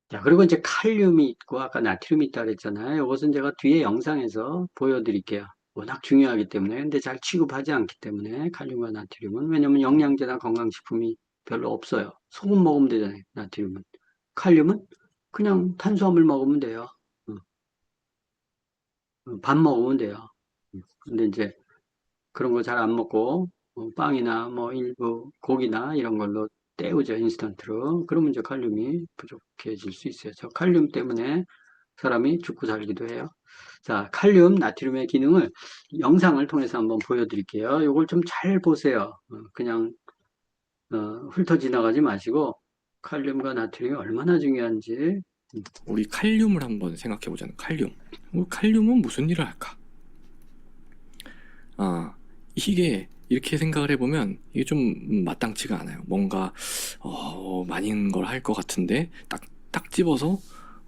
자, 그리고 이제 칼륨이 있고 아까 나트륨이 있다 그랬잖아요. 이것은 제가 뒤에 영상에서 보여드릴게요. 워낙 중요하기 때문에. 근데 잘 취급하지 않기 때문에 칼륨과 나트륨은. 왜냐면 영양제나 건강식품이 별로 없어요. 소금 먹으면 되잖아요. 나트륨은. 칼륨은 그냥 탄수화물 먹으면 돼요. 밥 먹으면 돼요. 근데 이제 그런 거 잘 안 먹고 빵이나 뭐 일부 고기나 이런 걸로 때우죠. 인스턴트로. 그러면 이제 칼륨이 부족해질 수 있어요. 저 칼륨 때문에 사람이 죽고 살기도 해요. 자, 칼륨, 나트륨의 기능을 영상을 통해서 한번 보여드릴게요. 이걸 좀 잘 보세요. 그냥 훑어 지나가지 마시고 칼륨과 나트륨이 얼마나 중요한지. 우리 칼륨을 한번 생각해 보자는 칼륨. 칼륨은 무슨 일을 할까? 이게 이렇게 생각을 해보면 이게 좀 마땅치가 않아요. 뭔가 많은 걸 할 것 같은데 딱 집어서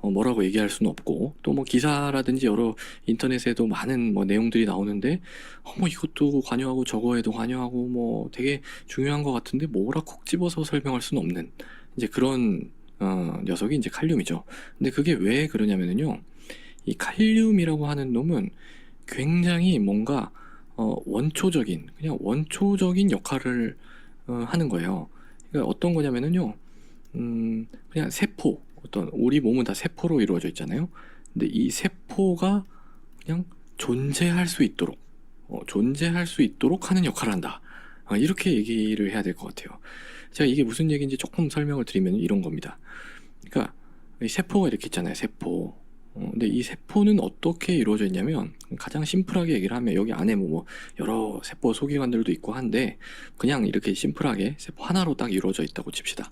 뭐라고 얘기할 수는 없고, 또 뭐 기사라든지 여러 인터넷에도 많은 뭐 내용들이 나오는데 뭐 이것도 관여하고 저거에도 관여하고 뭐 되게 중요한 것 같은데 뭐라 콕 집어서 설명할 수는 없는 이제 그런 녀석이 이제 칼륨이죠. 근데 그게 왜 그러냐면요, 이 칼륨이라고 하는 놈은 굉장히 뭔가 그냥 원초적인 역할을 하는 거예요. 그러니까 어떤 거냐면요, 그냥 세포, 우리 몸은 다 세포로 이루어져 있잖아요. 근데 이 세포가 그냥 존재할 수 있도록 하는 역할을 한다. 이렇게 얘기를 해야 될 것 같아요. 제가 이게 무슨 얘기인지 조금 설명을 드리면 이런 겁니다. 그러니까 이 세포가 이렇게 있잖아요. 세포. 근데 이 세포는 어떻게 이루어져 있냐면, 가장 심플하게 얘기를 하면 여기 안에 뭐 여러 세포 소기관들도 있고 한데 그냥 이렇게 심플하게 세포 하나로 딱 이루어져 있다고 칩시다.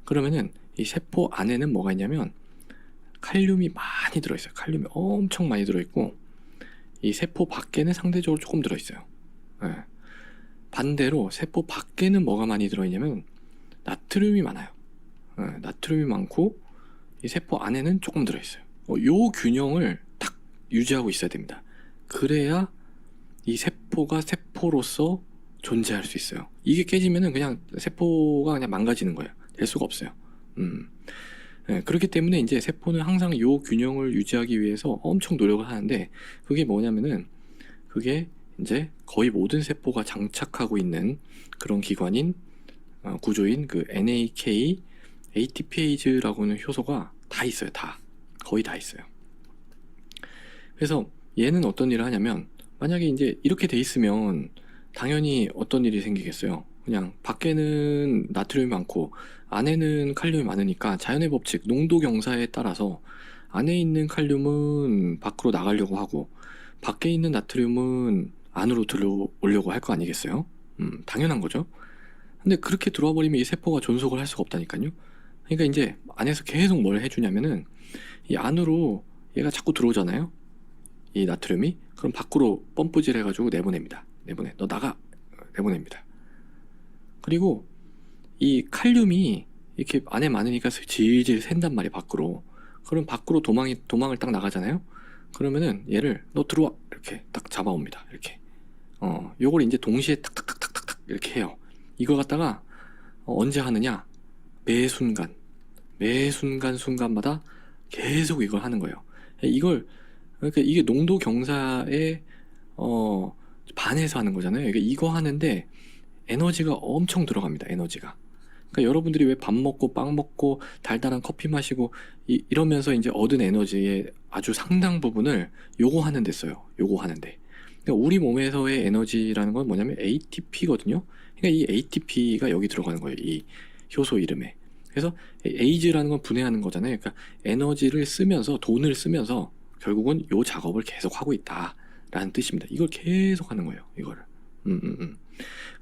그러면은 이 세포 안에는 뭐가 있냐면 칼륨이 많이 들어있어요. 칼륨이 엄청 많이 들어있고, 이 세포 밖에는 상대적으로 조금 들어있어요. 반대로 세포 밖에는 뭐가 많이 들어있냐면 나트륨이 많아요. 나트륨이 많고 이 세포 안에는 조금 들어있어요. 요 균형을 딱 유지하고 있어야 됩니다. 그래야 이 세포가 세포로서 존재할 수 있어요. 이게 깨지면은 그냥 세포가 그냥 망가지는 거예요. 될 수가 없어요. 그렇기 때문에 이제 세포는 항상 요 균형을 유지하기 위해서 엄청 노력을 하는데, 그게 뭐냐면은 그게 이제 거의 모든 세포가 장착하고 있는 그런 기관인 구조인 그 NAK, ATPase라고는 효소가 다 있어요. 거의 다 있어요. 그래서 얘는 어떤 일을 하냐면, 만약에 이제 이렇게 돼 있으면 당연히 어떤 일이 생기겠어요. 그냥 밖에는 나트륨이 많고 안에는 칼륨이 많으니까 자연의 법칙, 농도 경사에 따라서 안에 있는 칼륨은 밖으로 나가려고 하고 밖에 있는 나트륨은 안으로 들어오려고 할 거 아니겠어요? 당연한 거죠. 근데 그렇게 들어와 버리면 이 세포가 존속을 할 수가 없다니까요. 그러니까 이제 안에서 계속 뭘 해주냐면은 이 안으로 얘가 자꾸 들어오잖아요. 이 나트륨이. 그럼 밖으로 펌프질 해가지고 내보냅니다. 너 나가. 내보냅니다. 그리고 이 칼륨이 이렇게 안에 많으니까 질질 샌단 말이에요, 밖으로. 그럼 밖으로 도망을 딱 나가잖아요. 그러면은 얘를 너 들어와 이렇게 딱 잡아옵니다. 이렇게. 요걸 이제 동시에 탁탁탁탁탁탁 이렇게 해요. 이걸 갖다가 언제 하느냐? 매 순간마다 계속 이걸 하는 거예요. 그러니까 이게 농도 경사에 반해서 하는 거잖아요. 그러니까 이거 하는데 에너지가 엄청 들어갑니다. 에너지가. 그러니까 여러분들이 왜 밥 먹고 빵 먹고 달달한 커피 마시고 이러면서 이제 얻은 에너지의 아주 상당 부분을 요거 하는 데 써요. 요거 하는데. 그러니까 우리 몸에서의 에너지라는 건 뭐냐면 ATP거든요. 그러니까 이 ATP가 여기 들어가는 거예요. 이 효소 이름에. 그래서 에이즈라는 건 분해하는 거잖아요. 그러니까 에너지를 쓰면서 돈을 쓰면서 결국은 요 작업을 계속 하고 있다라는 뜻입니다. 이걸 계속 하는 거예요. 이거를.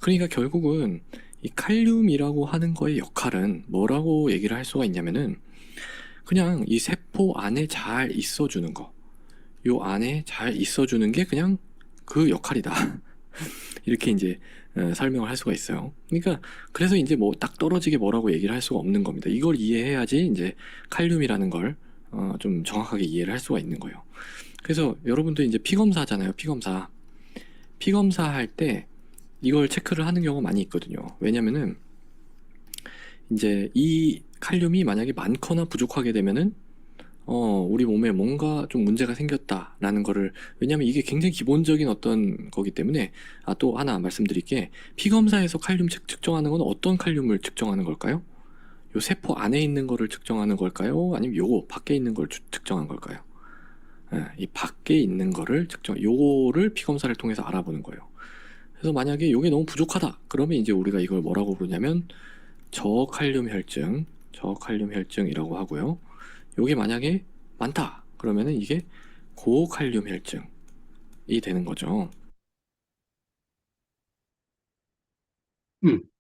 그러니까 결국은 이 칼륨이라고 하는 거의 역할은 뭐라고 얘기를 할 수가 있냐면은 그냥 이 세포 안에 잘 있어주는 거. 요 안에 잘 있어주는 게 그냥 그 역할이다. 이렇게 이제 설명을 할 수가 있어요. 그러니까 그래서 이제 뭐 딱 떨어지게 뭐라고 얘기를 할 수가 없는 겁니다. 이걸 이해해야지 이제 칼륨이라는 걸 좀 정확하게 이해를 할 수가 있는 거예요. 그래서 여러분들 이제 피검사 하잖아요. 피검사 할 때 이걸 체크를 하는 경우가 많이 있거든요. 왜냐면은 이제 이 칼륨이 만약에 많거나 부족하게 되면은 우리 몸에 뭔가 좀 문제가 생겼다라는 거를, 왜냐면 이게 굉장히 기본적인 어떤 거기 때문에. 또 하나 말씀드릴게, 피검사에서 칼륨 측정하는 건 어떤 칼륨을 측정하는 걸까요? 요 세포 안에 있는 거를 측정하는 걸까요? 아니면 요거 밖에 있는 걸 측정한 걸까요? 이 밖에 있는 거를 요거를 피검사를 통해서 알아보는 거예요. 그래서 만약에 요게 너무 부족하다 그러면 이제 우리가 이걸 뭐라고 부르냐면 저칼륨 혈증이라고 하고요. 요게 만약에 많다 그러면은 이게 고칼륨 혈증이 되는 거죠.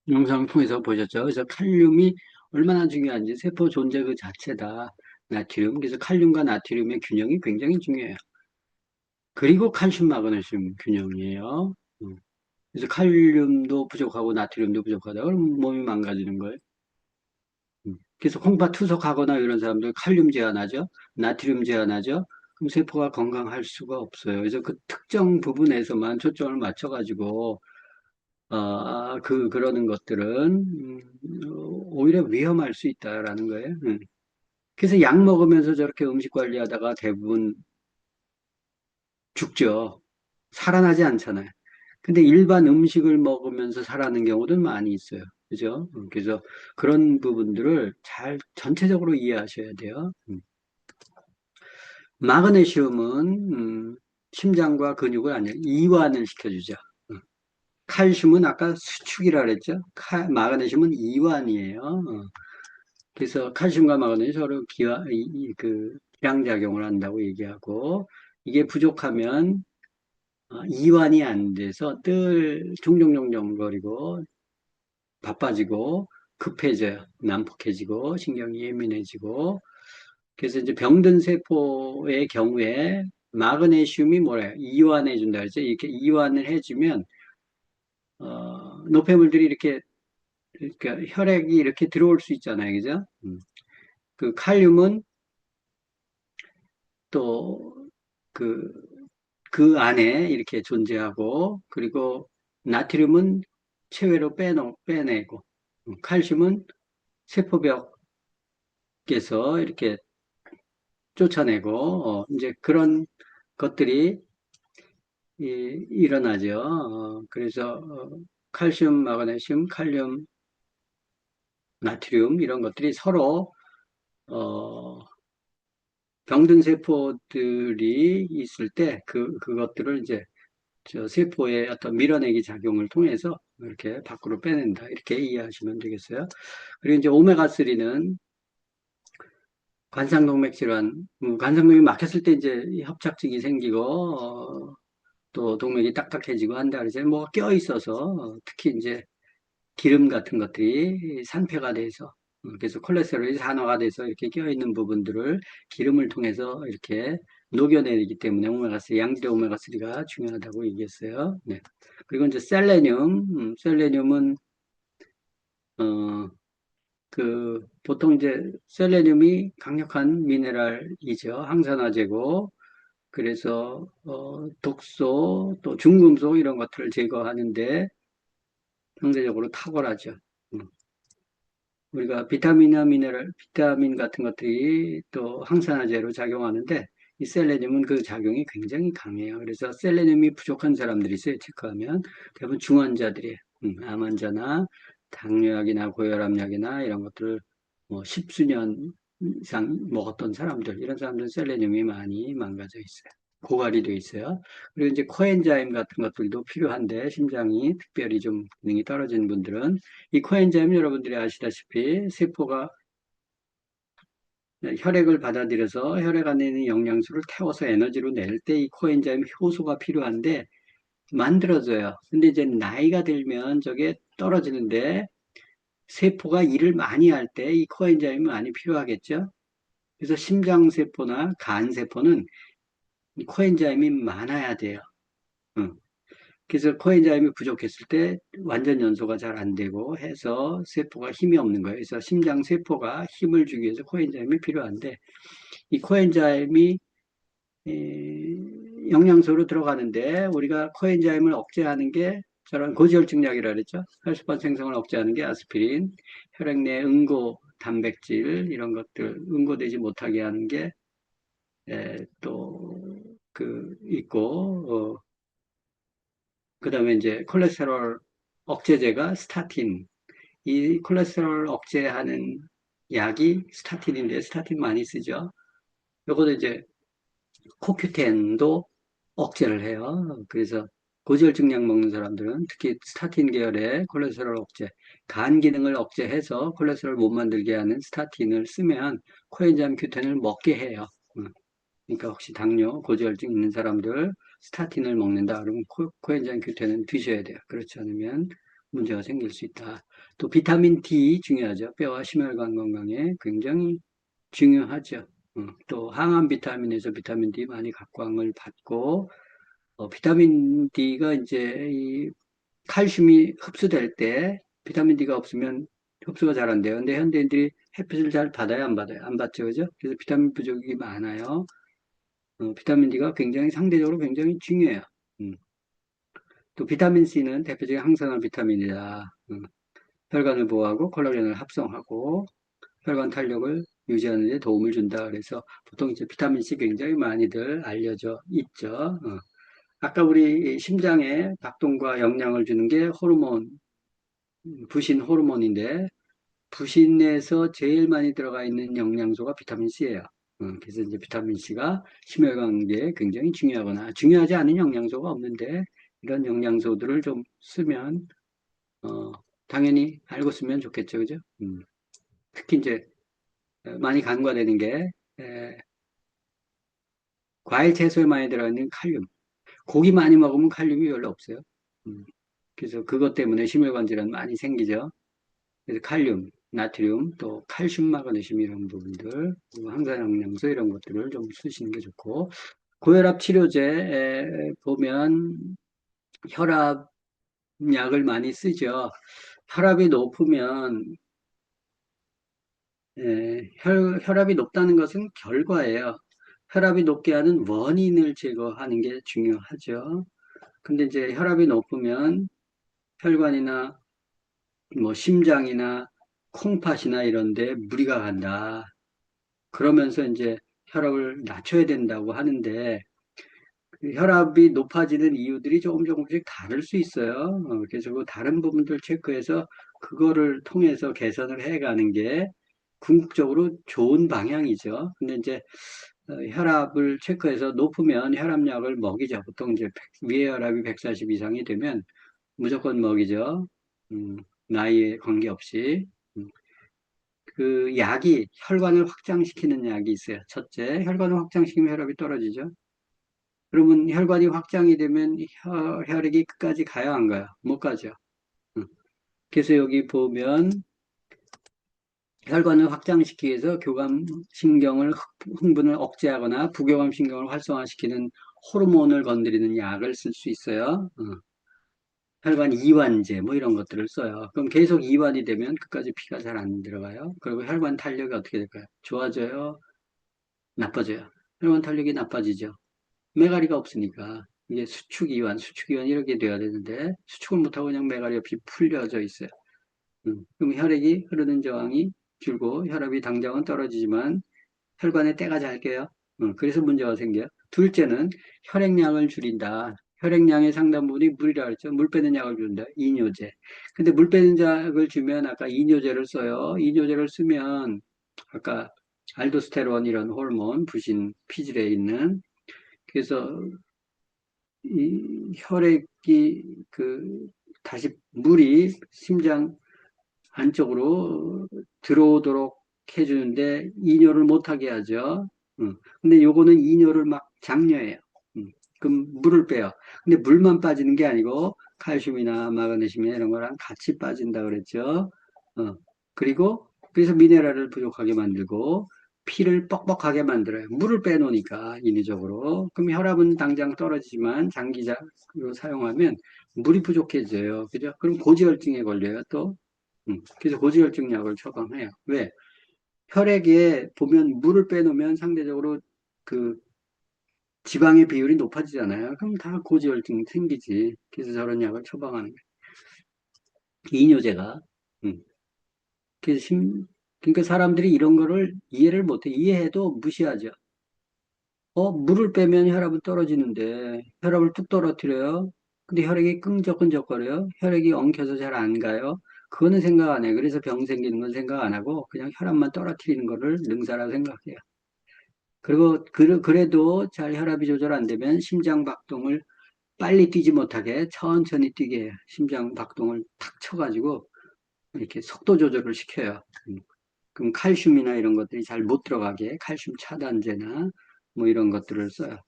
영상 통해서 보셨죠? 그래서 칼륨이 얼마나 중요한지, 세포 존재 그 자체다. 나트륨. 그래서 칼륨과 나트륨의 균형이 굉장히 중요해요. 그리고 칼슘, 마그네슘 균형이에요. 그래서 칼륨도 부족하고 나트륨도 부족하다. 그러면 몸이 망가지는 거예요. 그래서 콩팥 투석하거나 이런 사람들 칼륨 제한하죠. 나트륨 제한하죠. 그럼 세포가 건강할 수가 없어요. 그래서 그 특정 부분에서만 초점을 맞춰가지고 그러는 것들은 오히려 위험할 수 있다라는 거예요. 그래서 약 먹으면서 저렇게 음식 관리하다가 대부분 죽죠. 살아나지 않잖아요. 근데 일반 음식을 먹으면서 살아나는 경우도 많이 있어요. 그죠? 그래서 그런 부분들을 잘 전체적으로 이해하셔야 돼요. 마그네슘은 심장과 근육을 이완을 시켜주죠. 칼슘은 아까 수축이라 그랬죠. 마그네슘은 이완이에요. 그래서 칼슘과 마그네슘이 서로 기량작용을 한다고 얘기하고, 이게 부족하면 이완이 안 돼서 늘 종종종종거리고 바빠지고 급해져요. 난폭해지고 신경이 예민해지고. 그래서 이제 병든 세포의 경우에 마그네슘이 뭐래요? 이완해 준다 그랬죠. 이렇게 이완을 해주면 노폐물들이 이렇게, 그러니까 혈액이 이렇게 들어올 수 있잖아요. 그죠? 그 칼륨은 또 그 안에 이렇게 존재하고, 그리고 나트륨은 체외로 빼내고, 칼슘은 세포벽에서 이렇게 쫓아내고, 이제 그런 것들이 일어나죠. 그래서 칼슘, 마그네슘, 칼륨, 나트륨 이런 것들이 서로 병든 세포들이 있을 때 그것들을 이제 저 세포의 어떤 밀어내기 작용을 통해서 이렇게 밖으로 빼낸다. 이렇게 이해하시면 되겠어요. 그리고 이제 오메가3는 관상동맥 질환, 관상동맥이 막혔을 때 이제 협착증이 생기고, 또 동맥이 딱딱해지고 한다. 그래서 뭐가 껴 있어서, 특히 이제 기름 같은 것들이 산패가 돼서, 그래서 콜레스테롤이 산화가 돼서 이렇게 껴 있는 부분들을 기름을 통해서 이렇게 녹여내기 때문에 오메가3, 양질의 오메가3가 중요하다고 얘기했어요. 네. 그리고 이제 셀레늄, 셀레늄은, 보통 이제 셀레늄이 강력한 미네랄이죠. 항산화제고, 그래서, 독소, 또 중금속 이런 것들을 제거하는데 상대적으로 탁월하죠. 우리가 비타민이나 미네랄, 비타민 같은 것들이 또 항산화제로 작용하는데 이 셀레늄은 그 작용이 굉장히 강해요. 그래서 셀레늄이 부족한 사람들이 있어요. 체크하면 대부분 중환자들이에요. 암 환자나 당뇨약이나 고혈압약이나 이런 것들을 뭐 십수년 이상 먹었던 사람들, 이런 사람들은 셀레늄이 많이 망가져 있어요. 고갈이 돼 있어요. 그리고 이제 코엔자임 같은 것들도 필요한데 심장이 특별히 좀 기능이 떨어진 분들은 이 코엔자임 여러분들이 아시다시피 세포가 혈액을 받아들여서 혈액 안에 있는 영양소를 태워서 에너지로 낼 때 이 코엔자임 효소가 필요한데 만들어져요. 근데 이제 나이가 들면 저게 떨어지는데 세포가 일을 많이 할 때 이 코엔자임이 많이 필요하겠죠. 그래서 심장세포나 간세포는 코엔자임이 많아야 돼요. 그래서 코엔자임이 부족했을 때 완전 연소가 잘 안 되고 해서 세포가 힘이 없는 거예요. 그래서 심장 세포가 힘을 주기 위해서 코엔자임이 필요한데 이 코엔자임이 영양소로 들어가는데 우리가 코엔자임을 억제하는 게 저런 고지혈증약이라 그랬죠. 혈소판 생성을 억제하는 게 아스피린, 혈액 내 응고 단백질 이런 것들 응고되지 못하게 하는 게 또 있고 그 다음에 이제 콜레스테롤 억제제가 스타틴. 이 콜레스테롤 억제하는 약이 스타틴인데 스타틴 많이 쓰죠. 요것도 이제 코큐텐도 억제를 해요. 그래서 고지혈증 약 먹는 사람들은 특히 스타틴 계열의 콜레스테롤 억제, 간 기능을 억제해서 콜레스테롤 못 만들게 하는 스타틴을 쓰면 코엔자임 Q10을 먹게 해요. 그러니까 혹시 당뇨, 고지혈증 있는 사람들 스타틴을 먹는다 그러면 코엔자임 Q10은 드셔야 돼요. 그렇지 않으면 문제가 생길 수 있다. 또 비타민 D 중요하죠. 뼈와 심혈관 건강에 굉장히 중요하죠. 또 항암 비타민에서 비타민 D 많이 각광을 받고 비타민 D가 이제 이 칼슘이 흡수될 때 비타민 D가 없으면 흡수가 잘 안 돼요. 근데 현대인들이 햇빛을 잘 받아요, 안 받아요? 안 받죠, 그죠? 그래서 비타민 부족이 많아요. 비타민 D가 굉장히 상대적으로 굉장히 중요해요. 또 비타민 C는 대표적인 항산화 비타민이다. 혈관을 보호하고 콜라겐을 합성하고 혈관 탄력을 유지하는 데 도움을 준다. 그래서 보통 이제 비타민 C 굉장히 많이들 알려져 있죠. 아까 우리 심장에 박동과 영향을 주는 게 호르몬, 부신 호르몬인데 부신에서 제일 많이 들어가 있는 영양소가 비타민 C예요. 그래서 이제 비타민 C가 심혈관계에 굉장히 중요하거나 중요하지 않은 영양소가 없는데 이런 영양소들을 좀 쓰면 당연히 알고 쓰면 좋겠죠, 그죠? 특히 이제 많이 간과되는 게 과일 채소에 많이 들어있는 칼륨. 고기 많이 먹으면 칼륨이 별로 없어요. 그래서 그것 때문에 심혈관 질환 많이 생기죠. 그래서 칼륨, 나트륨, 또 칼슘, 마그네슘 이런 부분들, 그리고 항산영양소 이런 것들을 좀 쓰시는 게 좋고, 고혈압 치료제 보면 혈압약을 많이 쓰죠. 혈압이 높으면 혈압이 높다는 것은 결과예요. 혈압이 높게 하는 원인을 제거하는 게 중요하죠. 근데 이제 혈압이 높으면 혈관이나 뭐 심장이나 콩팥이나 이런데 무리가 간다. 그러면서 이제 혈압을 낮춰야 된다고 하는데 그 혈압이 높아지는 이유들이 조금씩 다를 수 있어요. 그래서 그 다른 부분들 체크해서 그거를 통해서 개선을 해가는 게 궁극적으로 좋은 방향이죠. 근데 이제 혈압을 체크해서 높으면 혈압약을 먹이죠. 보통 이제 위에 혈압이 140 이상이 되면 무조건 먹이죠. 나이에 관계없이. 음, 그 약이 혈관을 확장시키는 약이 있어요. 첫째, 혈관을 확장시키면 혈압이 떨어지죠. 그러면 혈관이 확장이 되면 혈액이 끝까지 가요, 안 가요? 못 가죠. 음. 그래서 여기 보면 혈관을 확장시키기 위해서 교감신경을 흥분을 억제하거나 부교감신경을 활성화시키는 호르몬을 건드리는 약을 쓸 수 있어요. 혈관 이완제 뭐 이런 것들을 써요. 그럼 계속 이완이 되면 끝까지 피가 잘 안 들어가요. 그리고 혈관 탄력이 어떻게 될까요? 좋아져요? 나빠져요? 혈관 탄력이 나빠지죠. 메가리가 없으니까 이게 수축 이완 이렇게 돼야 되는데 수축을 못하고 그냥 메가리 없이 풀려져 있어요. 그럼 혈액이 흐르는 저항이 줄고 혈압이 당장은 떨어지지만 혈관에 때가 잘 깨요. 그래서 문제가 생겨요. 둘째는 혈액량을 줄인다. 혈액량의 상당 부분이 물이라 그랬죠. 물 빼는 약을 준다. 이뇨제. 근데 물 빼는 약을 주면 아까 이뇨제를 써요. 이뇨제를 쓰면 아까 알도스테론 이런 호르몬 부신 피질에 있는 그래서 이 혈액이 다시 물이 심장 안쪽으로 들어오도록 해주는데 이뇨를 못하게 하죠. 근데 요거는 이뇨를 막 장려해요. 그럼 물을 빼요. 근데 물만 빠지는 게 아니고 칼슘이나 마그네슘이나 이런 거랑 같이 빠진다 그랬죠. 그리고 그래서 미네랄을 부족하게 만들고 피를 뻑뻑하게 만들어요. 물을 빼놓으니까 인위적으로. 그럼 혈압은 당장 떨어지지만 장기적으로 사용하면 물이 부족해져요. 그죠? 그럼 고지혈증에 걸려요, 또. 그래서 고지혈증 약을 처방해요. 왜? 혈액에 보면 물을 빼놓으면 상대적으로 그 지방의 비율이 높아지잖아요. 그럼 다 고지혈증 생기지. 그래서 저런 약을 처방하는 거예요. 이뇨제가. 음. 그래서 그러니까 사람들이 이런 거를 이해를 못해. 이해해도 무시하죠. 물을 빼면 혈압은 떨어지는데 혈압을 뚝 떨어뜨려요. 근데 혈액이 끈적끈적거려요. 혈액이 엉켜서 잘 안 가요. 그거는 생각 안 해요. 그래서 병 생기는 건 생각 안 하고 그냥 혈압만 떨어뜨리는 거를 능사라고 생각해요. 그리고 그래도 잘 혈압이 조절 안 되면 심장 박동을 빨리 뛰지 못하게 천천히 뛰게 해요. 심장 박동을 탁 쳐가지고 이렇게 속도 조절을 시켜요. 그럼 칼슘이나 이런 것들이 잘 못 들어가게 칼슘 차단제나 뭐 이런 것들을 써요.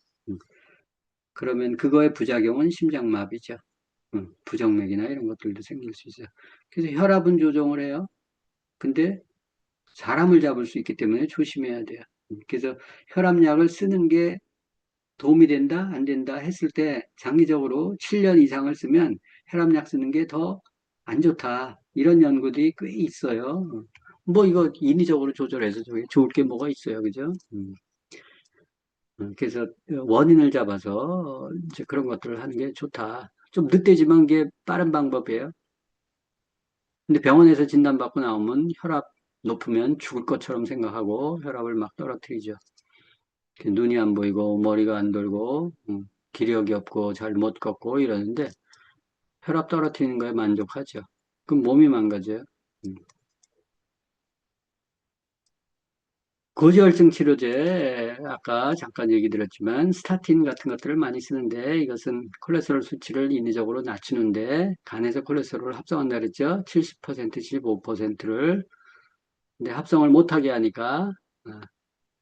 그러면 그거의 부작용은 심장마비죠. 부정맥이나 이런 것들도 생길 수 있어요. 그래서 혈압은 조정을 해요. 근데 사람을 잡을 수 있기 때문에 조심해야 돼요. 그래서 혈압약을 쓰는 게 도움이 된다, 안 된다 했을 때 장기적으로 7년 이상을 쓰면 혈압약 쓰는 게 더 안 좋다. 이런 연구들이 꽤 있어요. 뭐 이거 인위적으로 조절해서 좋을 게 뭐가 있어요. 그죠? 그래서 원인을 잡아서 이제 그런 것들을 하는 게 좋다. 좀 늦대지만 게 빠른 방법이에요. 근데 병원에서 진단받고 나오면 혈압 높으면 죽을 것처럼 생각하고 혈압을 막 떨어뜨리죠. 눈이 안 보이고 머리가 안 돌고 기력이 없고 잘 못 걷고 이러는데 혈압 떨어뜨리는 거에 만족하죠. 그럼 몸이 망가져요. 고지혈증 치료제 아까 잠깐 얘기 드렸지만 스타틴 같은 것들을 많이 쓰는데 이것은 콜레스테롤 수치를 인위적으로 낮추는데 간에서 콜레스테롤을 합성한다 그랬죠. 70% 75%를 근데 합성을 못하게 하니까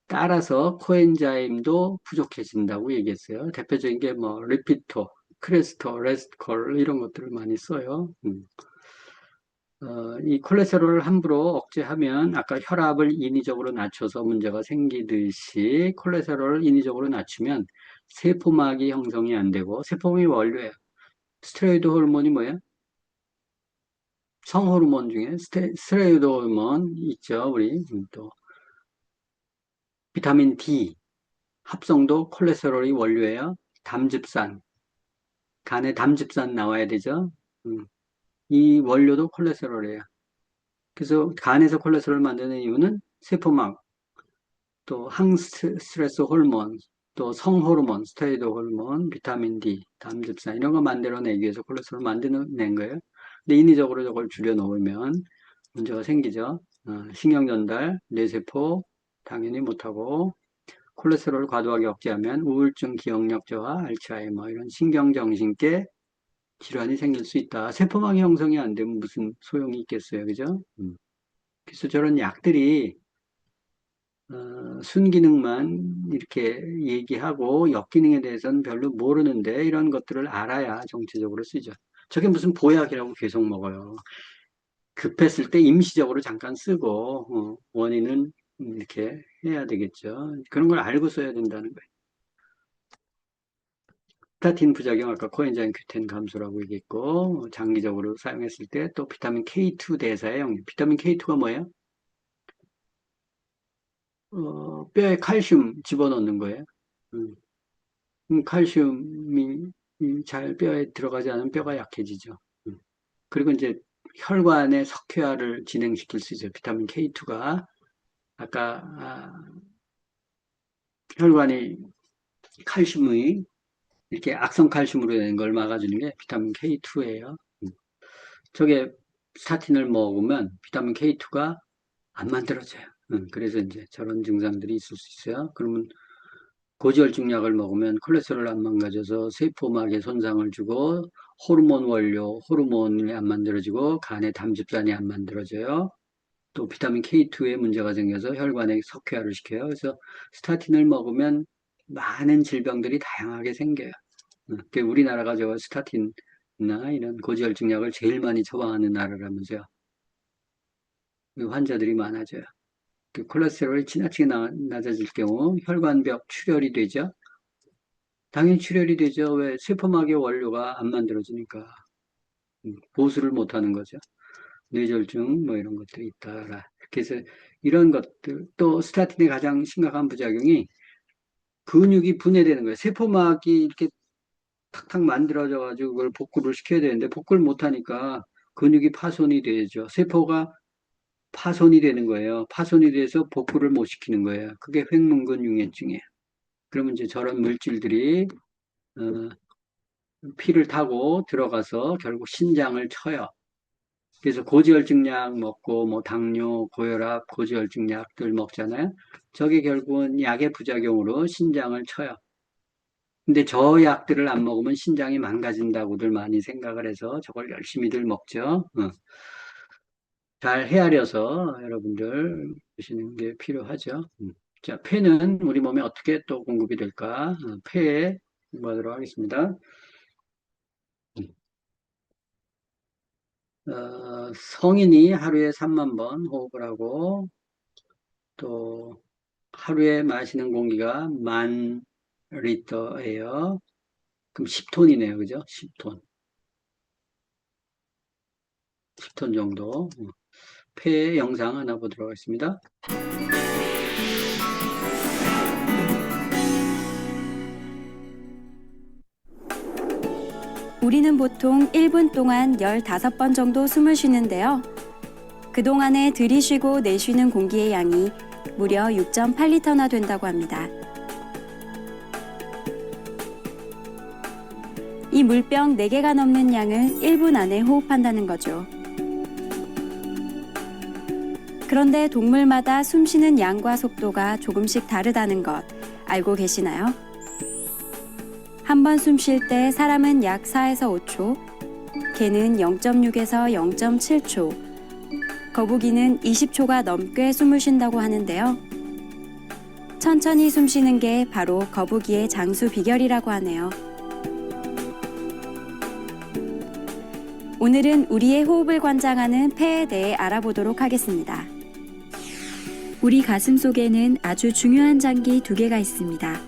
따라서 코엔자임도 부족해진다고 얘기했어요. 대표적인 게 뭐 리피토, 크레스토, 레스트콜 이런 것들을 많이 써요. 이 콜레스테롤을 함부로 억제하면 아까 혈압을 인위적으로 낮춰서 문제가 생기듯이 콜레스테롤을 인위적으로 낮추면 세포막이 형성이 안 되고 세포막이 원료예요. 스테로이드 호르몬이 뭐예요? 성호르몬 중에 스테로이드 호르몬 있죠. 우리 또 비타민 D 합성도 콜레스테롤이 원료예요. 담즙산 간에 담즙산 나와야 되죠. 이 원료도 콜레스테롤이에요. 그래서 간에서 콜레스테롤을 만드는 이유는 세포막, 또 항스트레스 호르몬, 또 성호르몬, 스테로이드 호르몬, 비타민 D, 담즙산 이런 거 만들어내기 위해서 콜레스테롤을 만드는 거예요. 근데 인위적으로 저걸 줄여놓으면 문제가 생기죠. 신경 전달, 뇌세포 당연히 못하고 콜레스테롤을 과도하게 억제하면 우울증, 기억력 저하, 알츠하이머 이런 신경정신계 질환이 생길 수 있다. 세포막이 형성이 안 되면 무슨 소용이 있겠어요. 그죠? 그래서 저런 약들이 순기능만 이렇게 얘기하고 역기능에 대해서는 별로 모르는데 이런 것들을 알아야 정치적으로 쓰죠. 저게 무슨 보약이라고 계속 먹어요. 급했을 때 임시적으로 잠깐 쓰고 원인은 이렇게 해야 되겠죠. 그런 걸 알고 써야 된다는 거예요. 스타틴 부작용 아까 코엔자임 Q10 감소라고 얘기했고 장기적으로 사용했을 때 또 비타민 K2 대사의 영향. 비타민 K2가 뭐예요? 뼈에 칼슘 집어넣는 거예요. 칼슘이 잘 뼈에 들어가지 않으면 뼈가 약해지죠. 그리고 이제 혈관의 석회화를 진행시킬 수 있어요. 비타민 K2가 아까 혈관이 칼슘이 이렇게 악성 칼슘으로 된 걸 막아주는 게 비타민 K2예요. 저게 스타틴을 먹으면 비타민 K2가 안 만들어져요. 그래서 이제 저런 증상들이 있을 수 있어요. 그러면 고지혈증 약을 먹으면 콜레스테롤 안 망가져서 세포막에 손상을 주고 호르몬 원료, 호르몬이 안 만들어지고 간에 담즙산이 안 만들어져요. 또 비타민 K2에 문제가 생겨서 혈관에 석회화를 시켜요. 그래서 스타틴을 먹으면 많은 질병들이 다양하게 생겨요. 우리나라가 저 스타틴이나 이런 고지혈증 약을 제일 많이 처방하는 나라라면서요. 환자들이 많아져요. 콜레스테롤이 지나치게 낮아질 경우 혈관벽 출혈이 되죠. 당연히 출혈이 되죠. 왜? 세포막의 원료가 안 만들어지니까. 보수를 못하는 거죠. 뇌졸중 뭐 이런 것들이 있다. 그래서 이런 것들, 또 스타틴의 가장 심각한 부작용이 근육이 분해되는 거예요. 세포막이 이렇게 탁탁 만들어져 가지고 그걸 복구를 시켜야 되는데 복구를 못하니까 근육이 파손이 되죠. 세포가 파손이 되는 거예요. 파손이 돼서 복구를 못 시키는 거예요. 그게 횡문근 융해증이에요. 그러면 이제 저런 물질들이 피를 타고 들어가서 결국 신장을 쳐요. 그래서 고지혈증 약 먹고 뭐 당뇨, 고혈압, 고지혈증 약들 먹잖아요. 저게 결국은 약의 부작용으로 신장을 쳐요. 근데 저 약들을 안 먹으면 신장이 망가진다고들 많이 생각을 해서 저걸 열심히들 먹죠. 잘 헤아려서 여러분들 보시는 게 필요하죠. 자, 폐는 우리 몸에 어떻게 또 공급이 될까? 폐에 공부하도록 하겠습니다. 성인이 하루에 3만 번 호흡을 하고 또 하루에 마시는 공기가 10,000리터예요. 그럼 10톤이네요. 그죠? 10톤. 10톤 정도. 폐의 영상 하나 보도록 하겠습니다. 우리는 보통 1분 동안 15번 정도 숨을 쉬는데요. 그동안에 들이쉬고 내쉬는 공기의 양이 무려 6.8리터나 된다고 합니다. 이 물병 4개가 넘는 양을 1분 안에 호흡한다는 거죠. 그런데 동물마다 숨쉬는 양과 속도가 조금씩 다르다는 것 알고 계시나요? 한 번 숨 쉴 때 사람은 약 4에서 5초, 개는 0.6에서 0.7초, 거북이는 20초가 넘게 숨을 쉰다고 하는데요. 천천히 숨 쉬는 게 바로 거북이의 장수 비결이라고 하네요. 오늘은 우리의 호흡을 관장하는 폐에 대해 알아보도록 하겠습니다. 우리 가슴 속에는 아주 중요한 장기 2개가 있습니다.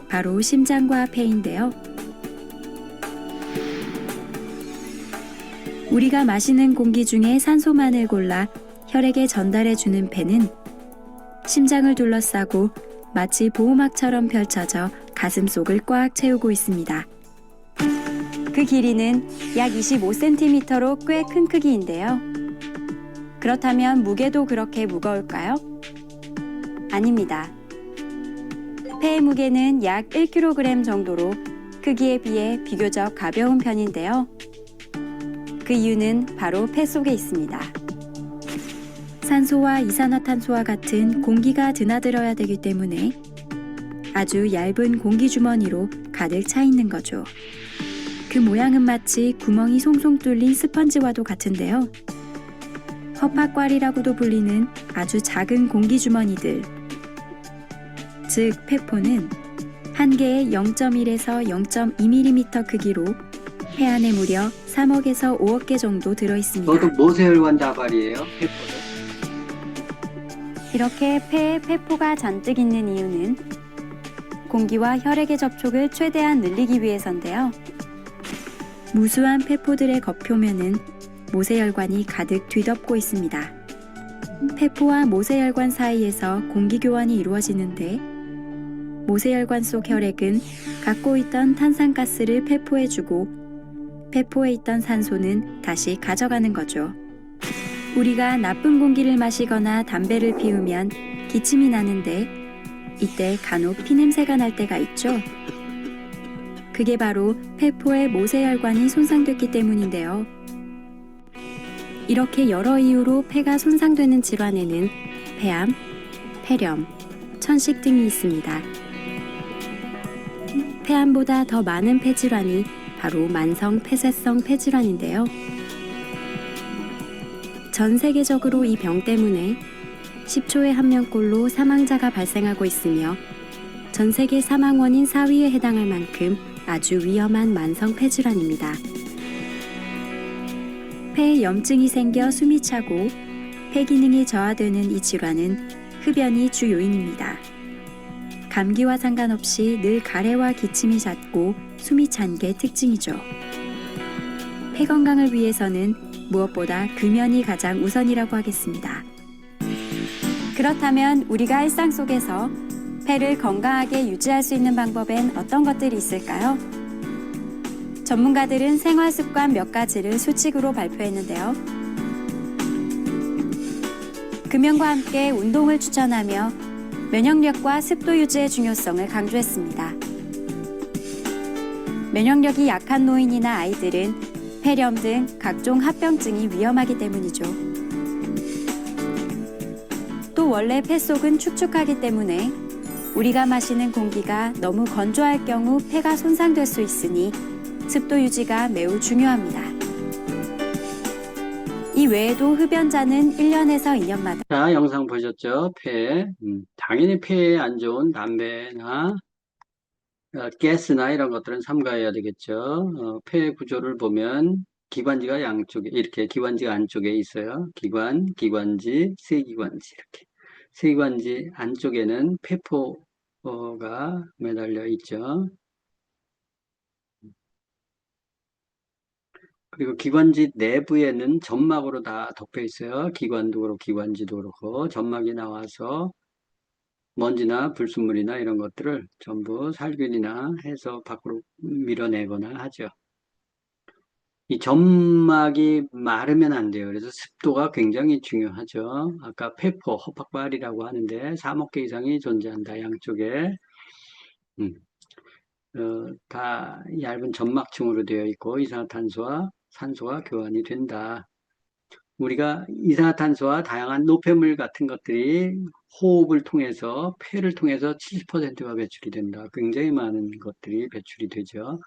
바로 심장과 폐인데요. 우리가 마시는 공기 중에 산소만을 골라 혈액에 전달해주는 폐는 심장을 둘러싸고 마치 보호막처럼 펼쳐져 가슴 속을 꽉 채우고 있습니다. 그 길이는 약 25cm로 꽤 큰 크기인데요. 그렇다면 무게도 그렇게 무거울까요? 아닙니다. 폐의 무게는 약 1kg 정도로 크기에 비해 비교적 가벼운 편인데요. 그 이유는 바로 폐 속에 있습니다. 산소와 이산화탄소와 같은 공기가 드나들어야 되기 때문에 아주 얇은 공기 주머니로 가득 차 있는 거죠. 그 모양은 마치 구멍이 송송 뚫린 스펀지와도 같은데요. 허파과리라고도 불리는 아주 작은 공기주머니들, 즉 페포는 한 개에 0.1에서 0.2mm 크기로 폐 안에 무려 3억에서 5억 개 정도 들어있습니다. 그것도 모세혈관 다발이에요. 페포도. 이렇게 폐에 페포가 잔뜩 있는 이유는 공기와 혈액의 접촉을 최대한 늘리기 위해서인데요. 무수한 페포들의 겉표면은 모세혈관이 가득 뒤덮고 있습니다. 페포와 모세혈관 사이에서 공기교환이 이루어지는데 모세혈관 속 혈액은 갖고 있던 탄산가스를 페포해주고 페포에 있던 산소는 다시 가져가는 거죠. 우리가 나쁜 공기를 마시거나 담배를 피우면 기침이 나는데 이때 간혹 피냄새가 날 때가 있죠. 그게 바로 페포의 모세혈관이 손상됐기 때문인데요. 이렇게 여러 이유로 폐가 손상되는 질환에는 폐암, 폐렴, 천식 등이 있습니다. 폐암보다 더 많은 폐질환이 바로 만성 폐쇄성 폐질환인데요. 전 세계적으로 이 병 때문에 10초에 1명꼴로 사망자가 발생하고 있으며 전 세계 사망 원인 4위에 해당할 만큼 아주 위험한 만성 폐질환입니다. 폐에 염증이 생겨 숨이 차고 폐 기능이 저하되는 이 질환은 흡연이 주 요인입니다. 감기와 상관없이 늘 가래와 기침이 잦고 숨이 찬 게 특징이죠. 폐 건강을 위해서는 무엇보다 금연이 가장 우선이라고 하겠습니다. 그렇다면 우리가 일상 속에서 폐를 건강하게 유지할 수 있는 방법엔 어떤 것들이 있을까요? 전문가들은 생활 습관 몇 가지를 수칙으로 발표했는데요. 금연과 함께 운동을 추천하며 면역력과 습도 유지의 중요성을 강조했습니다. 면역력이 약한 노인이나 아이들은 폐렴 등 각종 합병증이 위험하기 때문이죠. 또 원래 폐 속은 축축하기 때문에 우리가 마시는 공기가 너무 건조할 경우 폐가 손상될 수 있으니 습도 유지가 매우 중요합니다. 이 외에도 흡연자는 1년에서 2년마다 자, 영상 보셨죠? 폐. 당연히 폐에 안 좋은 담배나 가스나 이런 것들은 삼가해야 되겠죠. 폐 구조를 보면 기관지가 양쪽에, 이렇게 기관지가 안쪽에 있어요. 기관, 기관지, 세기관지, 이렇게. 세기관지 안쪽에는 폐포가 매달려 있죠. 그리고 기관지 내부에는 점막으로 다 덮여 있어요. 기관도 그렇고 기관지도 그렇고 점막이 나와서 먼지나 불순물이나 이런 것들을 전부 살균이나 해서 밖으로 밀어내거나 하죠. 이 점막이 마르면 안 돼요. 그래서 습도가 굉장히 중요하죠. 아까 폐포, 허파과리라고 하는데 3억 개 이상이 존재한다. 양쪽에. 다 얇은 점막층으로 되어 있고 이산화탄소와 산소가 교환이 된다. 우리가 이산화탄소와 다양한 노폐물 같은 것들이 호흡을 통해서 폐를 통해서 70%가 배출이 된다. 굉장히 많은 것들이 배출이 되죠.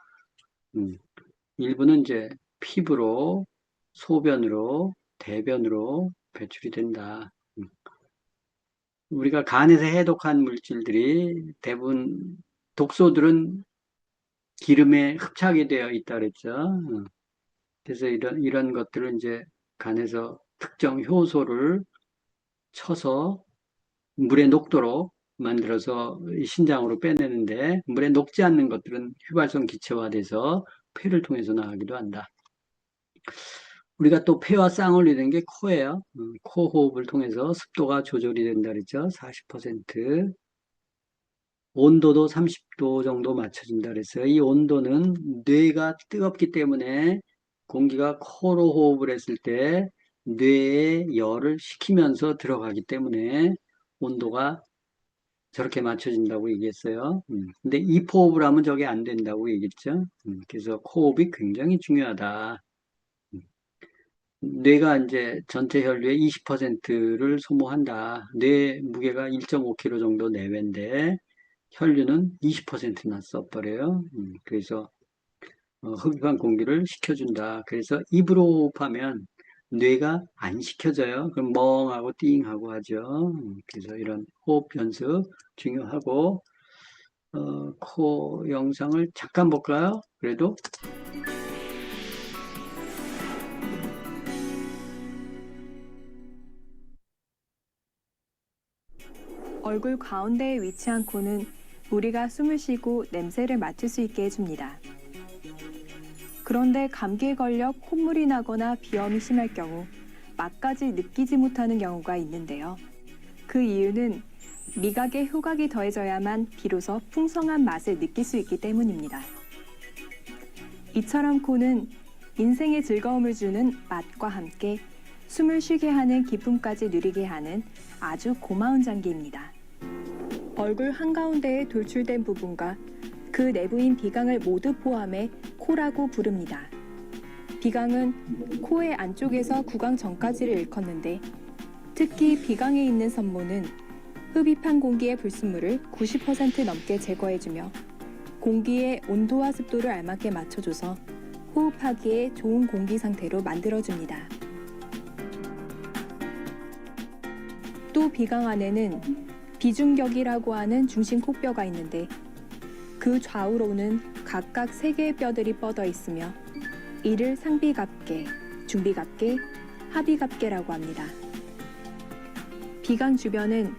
일부는 이제 피부로, 소변으로, 대변으로 배출이 된다. 우리가 간에서 해독한 물질들이 대부분 독소들은 기름에 흡착이 되어 있다 그랬죠. 그래서 이런 것들을 이제 간에서 특정 효소를 쳐서 물에 녹도록 만들어서 신장으로 빼내는데 물에 녹지 않는 것들은 휘발성 기체화돼서 폐를 통해서 나가기도 한다. 우리가 또 폐와 쌍을이는 게 코예요. 코 호흡을 통해서 습도가 조절이 된다 그랬죠. 40%. 온도도 30도 정도 맞춰진다 그랬어요. 이 온도는 뇌가 뜨겁기 때문에 공기가 코로 호흡을 했을 때 뇌에 열을 식히면서 들어가기 때문에 온도가 저렇게 맞춰진다고 얘기했어요. 근데 입호흡을 하면 저게 안 된다고 얘기했죠. 그래서 코호흡이 굉장히 중요하다. 뇌가 이제 전체 혈류의 20%를 소모한다. 뇌 무게가 1.5kg 정도 내외인데 혈류는 20%나 써버려요. 그래서 흡입한 공기를 식혀준다. 그래서 입으로 호흡하면 뇌가 안 식혀져요. 그럼 멍하고 띵하고 하죠. 그래서 이런 호흡 연습 중요하고, 코 영상을 잠깐 볼까요? 그래도 얼굴 가운데에 위치한 코는 우리가 숨을 쉬고 냄새를 맡을 수 있게 해줍니다. 그런데 감기에 걸려 콧물이 나거나 비염이 심할 경우 맛까지 느끼지 못하는 경우가 있는데요. 그 이유는 미각에 후각이 더해져야만 비로소 풍성한 맛을 느낄 수 있기 때문입니다. 이처럼 코는 인생의 즐거움을 주는 맛과 함께 숨을 쉬게 하는 기쁨까지 누리게 하는 아주 고마운 장기입니다. 얼굴 한가운데에 돌출된 부분과 그 내부인 비강을 모두 포함해 코라고 부릅니다. 비강은 코의 안쪽에서 구강 전까지를 일컫는데 특히 비강에 있는 섬모는 흡입한 공기의 불순물을 90% 넘게 제거해주며 공기의 온도와 습도를 알맞게 맞춰줘서 호흡하기에 좋은 공기 상태로 만들어줍니다. 또 비강 안에는 비중격이라고 하는 중심 콧뼈가 있는데 그 좌우로는 각각 3개의 뼈들이 뻗어 있으며 이를 상비갑계, 중비갑계, 하비갑계라고 합니다. 비강 주변은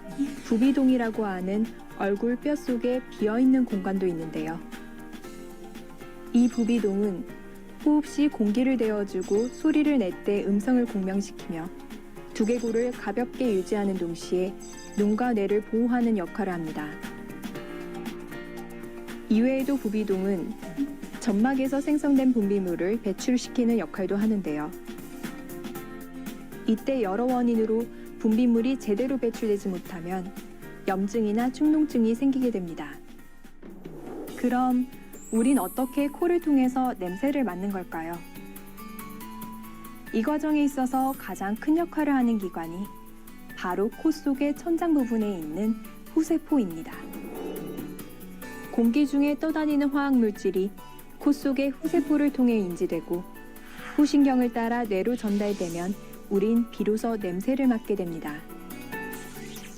부비동이라고 하는 얼굴 뼈 속에 비어있는 공간도 있는데요. 이 부비동은 호흡 시 공기를 데워주고 소리를 낼 때 음성을 공명시키며 두개골을 가볍게 유지하는 동시에 눈과 뇌를 보호하는 역할을 합니다. 이외에도 부비동은 점막에서 생성된 분비물을 배출시키는 역할도 하는데요. 이때 여러 원인으로 분비물이 제대로 배출되지 못하면 염증이나 축농증이 생기게 됩니다. 그럼 우린 어떻게 코를 통해서 냄새를 맡는 걸까요? 이 과정에 있어서 가장 큰 역할을 하는 기관이 바로 코 속의 천장 부분에 있는 후세포입니다. 공기 중에 떠다니는 화학물질이 코 속의 후세포를 통해 인지되고 후신경을 따라 뇌로 전달되면 우린 비로소 냄새를 맡게 됩니다.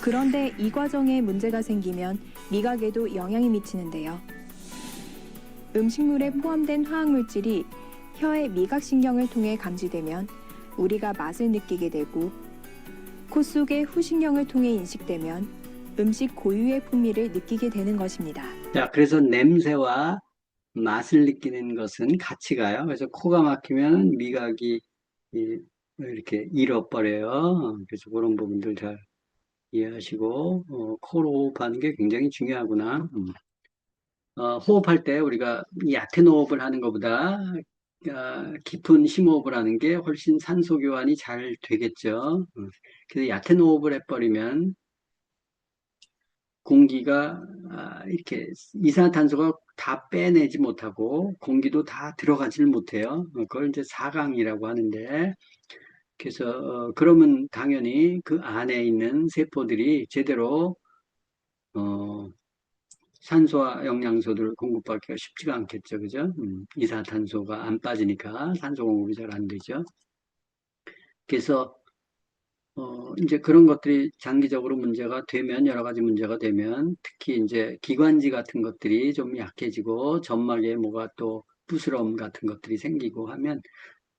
그런데 이 과정에 문제가 생기면 미각에도 영향이 미치는데요. 음식물에 포함된 화학물질이 혀의 미각신경을 통해 감지되면 우리가 맛을 느끼게 되고 코 속의 후신경을 통해 인식되면 음식 고유의 풍미를 느끼게 되는 것입니다. 자, 그래서 냄새와 맛을 느끼는 것은 같이 가요. 그래서 코가 막히면 미각이 이렇게 잃어버려요. 그래서 그런 부분들 잘 이해하시고 코로 호흡하는 게 굉장히 중요하구나. 호흡할 때 우리가 얕은 호흡을 하는 것보다 깊은 심호흡을 하는 게 훨씬 산소 교환이 잘 되겠죠. 그래서 얕은 호흡을 해버리면 공기가 이렇게 이산화탄소가 다 빼내지 못하고 공기도 다 들어가지를 못해요. 그걸 이제 사강이라고 하는데, 그래서 그러면 당연히 그 안에 있는 세포들이 제대로 산소와 영양소들을 공급받기가 쉽지가 않겠죠. 그죠? 이산화탄소가 안 빠지니까 산소 공급이 잘 안 되죠. 그래서 이제 그런 것들이 장기적으로 문제가 되면, 여러 가지 문제가 되면, 특히 이제 기관지 같은 것들이 좀 약해지고, 점막에 뭐가 또 부스럼 같은 것들이 생기고 하면,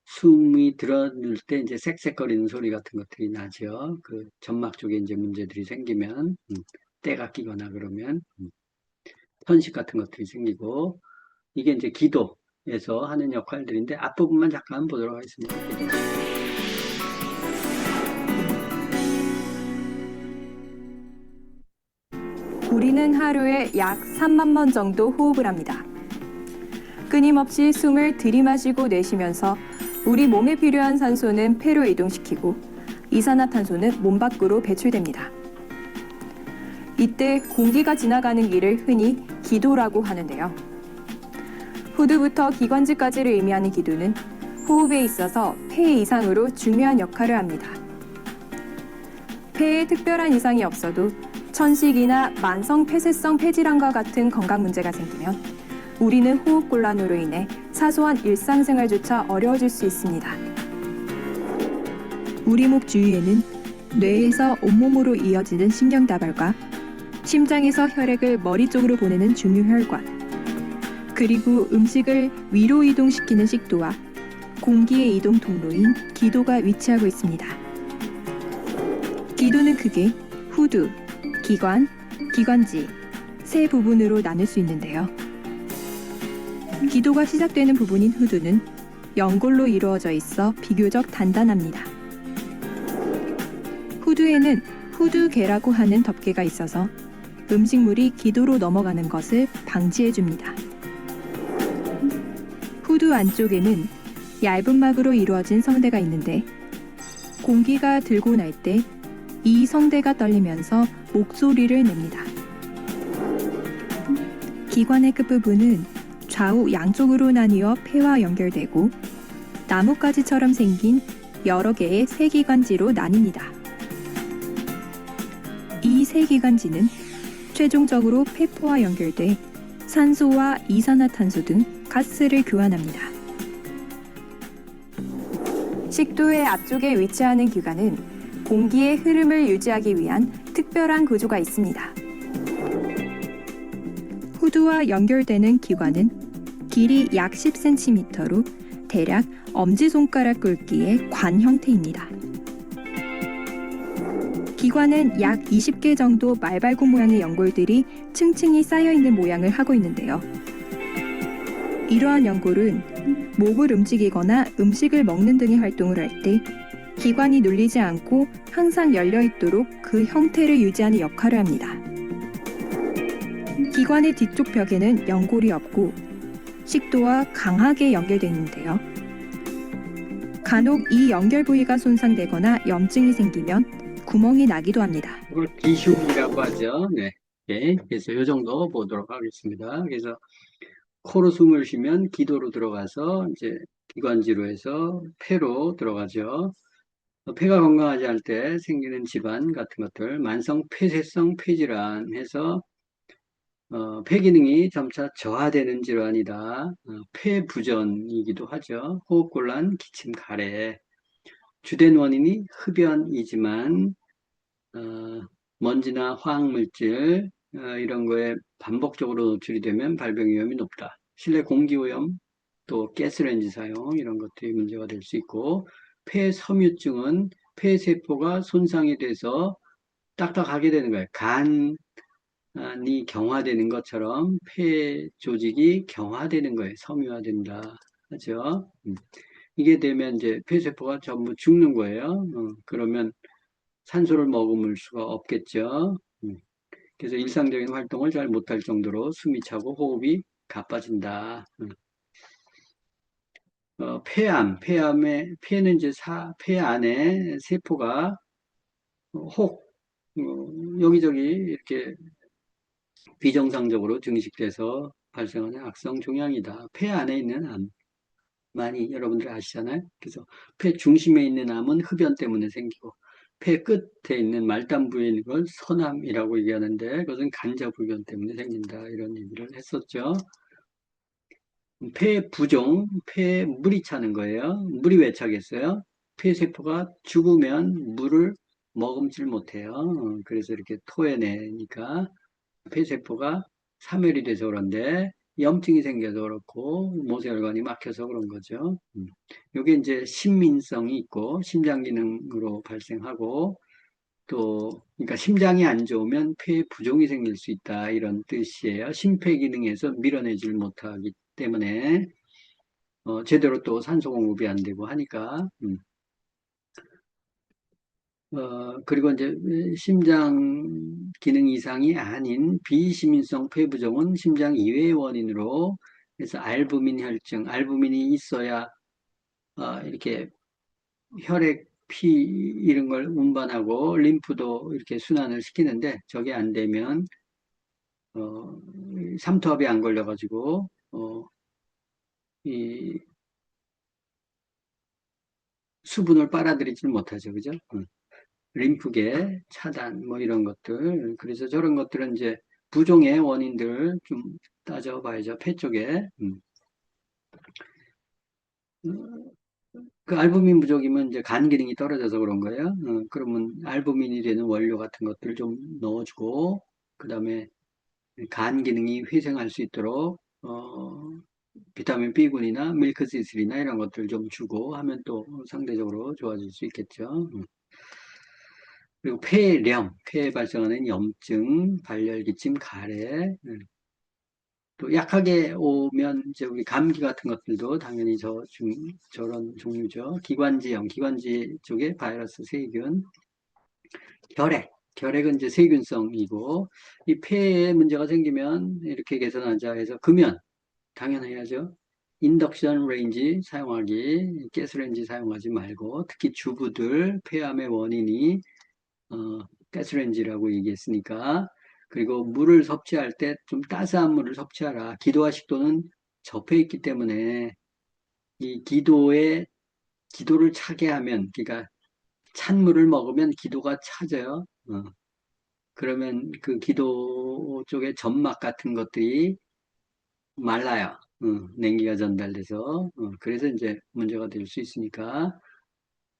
숨이 들어들 때 이제 쌕쌕거리는 소리 같은 것들이 나죠. 그 점막 쪽에 이제 문제들이 생기면, 때가 끼거나 그러면, 편식 같은 것들이 생기고, 이게 이제 기도에서 하는 역할들인데, 앞부분만 잠깐 보도록 하겠습니다. 우리는 하루에 약 3만 번 정도 호흡을 합니다. 끊임없이 숨을 들이마시고 내쉬면서 우리 몸에 필요한 산소는 폐로 이동시키고 이산화탄소는 몸 밖으로 배출됩니다. 이때 공기가 지나가는 길을 흔히 기도라고 하는데요. 후두부터 기관지까지를 의미하는 기도는 호흡에 있어서 폐 이상으로 중요한 역할을 합니다. 폐에 특별한 이상이 없어도 천식이나 만성 폐쇄성 폐질환과 같은 건강 문제가 생기면 우리는 호흡곤란으로 인해 사소한 일상생활조차 어려워질 수 있습니다. 우리 목 주위에는 뇌에서 온몸으로 이어지는 신경다발과 심장에서 혈액을 머리 쪽으로 보내는 중유혈관, 그리고 음식을 위로 이동시키는 식도와 공기의 이동 통로인 기도가 위치하고 있습니다. 기도는 크게 후두, 기관, 기관지 세 부분으로 나눌 수 있는데요. 기도가 시작되는 부분인 후두는 연골로 이루어져 있어 비교적 단단합니다. 후두에는 후두계라고 하는 덮개가 있어서 음식물이 기도로 넘어가는 것을 방지해줍니다. 후두 안쪽에는 얇은 막으로 이루어진 성대가 있는데 공기가 들고 날 때 이 성대가 떨리면서 목소리를 냅니다. 기관의 끝부분은 좌우 양쪽으로 나뉘어 폐와 연결되고 나뭇가지처럼 생긴 여러 개의 세기관지로 나뉩니다. 이 세기관지는 최종적으로 폐포와 연결돼 산소와 이산화탄소 등 가스를 교환합니다. 식도의 앞쪽에 위치하는 기관은 공기의 흐름을 유지하기 위한 특별한 구조가 있습니다. 후두와 연결되는 기관은 길이 약 10cm로 대략 엄지손가락 굵기의 관 형태입니다. 기관은 약 20개 정도 말발굽 모양의 연골들이 층층이 쌓여있는 모양을 하고 있는데요. 이러한 연골은 목을 움직이거나 음식을 먹는 등의 활동을 할 때 기관이 눌리지 않고 항상 열려있도록 그 형태를 유지하는 역할을 합니다. 기관의 뒤쪽 벽에는 연골이 없고 식도와 강하게 연결되어 있는데요. 간혹 이 연결 부위가 손상되거나 염증이 생기면 구멍이 나기도 합니다. 이걸 기흉이라고 하죠. 네. 네. 그래서 이 정도 보도록 하겠습니다. 그래서 코로 숨을 쉬면 기도로 들어가서 이제 기관지로 해서 폐로 들어가죠. 폐가 건강하지 않을 때 생기는 질환 같은 것들, 만성 폐쇄성 폐질환 해서 폐 기능이 점차 저하되는 질환이다. 폐부전이기도 하죠. 호흡곤란, 기침, 가래. 주된 원인이 흡연이지만 먼지나 화학물질 이런 거에 반복적으로 노출이 되면 발병 위험이 높다. 실내 공기오염, 또 가스레인지 사용 이런 것들이 문제가 될 수 있고, 폐섬유증은 폐세포가 손상이 돼서 딱딱하게 되는 거예요. 간이 경화되는 것처럼 폐 조직이 경화되는 거예요. 섬유화된다 하죠. 이게 되면 이제 폐세포가 전부 죽는 거예요. 그러면 산소를 머금을 수가 없겠죠. 그래서 일상적인 활동을 잘 못할 정도로 숨이 차고 호흡이 가빠진다. 폐암, 폐는 이제 폐 안에 세포가 여기저기 이렇게 비정상적으로 증식돼서 발생하는 악성 종양이다. 폐 안에 있는 암. 많이 여러분들 아시잖아요. 그래서 폐 중심에 있는 암은 흡연 때문에 생기고, 폐 끝에 있는 말단부에 있는 걸 선암이라고 얘기하는데, 그것은 간접흡연 때문에 생긴다. 이런 얘기를 했었죠. 폐부종, 폐에 물이 차는 거예요. 물이 왜 차겠어요? 폐세포가 죽으면 물을 머금질 못해요. 그래서 이렇게 토해내니까 폐세포가 사멸이 돼서 그런데, 염증이 생겨서 그렇고 모세혈관이 막혀서 그런 거죠. 이게 이제 심민성이 있고 심장 기능으로 발생하고, 또 그러니까 심장이 안 좋으면 폐에 부종이 생길 수 있다 이런 뜻이에요. 심폐 기능에서 밀어내질 못하기 때문에 제대로 또 산소 공급이 안 되고 하니까. 그리고 이제 심장 기능 이상이 아닌 비심인성 폐부종은 심장 이외의 원인으로, 그래서 알부민 혈증, 알부민이 있어야 이렇게 혈액, 피 이런 걸 운반하고 림프도 이렇게 순환을 시키는데, 저게 안 되면 삼투압이 안 걸려가지고 이 수분을 빨아들이질 못하죠, 그죠? 림프계 차단 뭐 이런 것들. 그래서 저런 것들은 이제 부종의 원인들 좀 따져봐야죠. 폐 쪽에. 그 알부민 부족이면 이제 간 기능이 떨어져서 그런 거예요. 그러면 알부민이 되는 원료 같은 것들 좀 넣어주고, 그 다음에 간 기능이 회생할 수 있도록, 비타민 B군이나 밀크시슬이나 이런 것들 좀 주고 하면 또 상대적으로 좋아질 수 있겠죠. 그리고 폐렴, 폐에 발생하는 염증, 발열기침, 가래, 또 약하게 오면 이제 우리 감기 같은 것들도 당연히 저런 종류죠. 기관지염, 기관지 쪽에 바이러스, 세균, 결핵은 이제 세균성이고, 이 폐에 문제가 생기면 이렇게 개선하자 해서 금연, 당연해야죠. 인덕션 레인지 사용하기, 가스레인지 사용하지 말고, 특히 주부들 폐암의 원인이 가스레인지라고 얘기했으니까, 그리고 물을 섭취할 때 좀 따스한 물을 섭취하라. 기도와 식도는 접해 있기 때문에 이 기도를 차게 하면, 그러니까 찬 물을 먹으면 기도가 차져요. 그러면 그 기도 쪽에 점막 같은 것들이 말라요. 냉기가 전달돼서. 그래서 이제 문제가 될 수 있으니까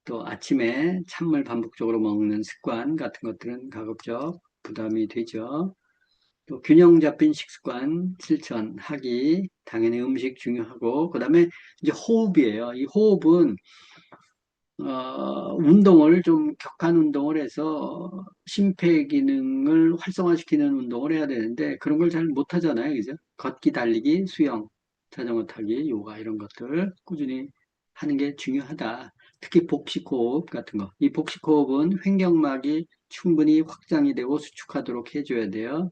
또 아침에 찬물 반복적으로 먹는 습관 같은 것들은 가급적 부담이 되죠. 또 균형 잡힌 식습관 실천하기, 당연히 음식 중요하고, 그 다음에 이제 호흡이에요. 이 호흡은 운동을 좀 격한 운동을 해서 심폐기능을 활성화시키는 운동을 해야 되는데 그런 걸 잘 못하잖아요, 그죠? 걷기, 달리기, 수영, 자전거 타기, 요가 이런 것들 꾸준히 하는 게 중요하다. 특히 복식호흡 같은 거. 이 복식호흡은 횡격막이 충분히 확장이 되고 수축하도록 해줘야 돼요.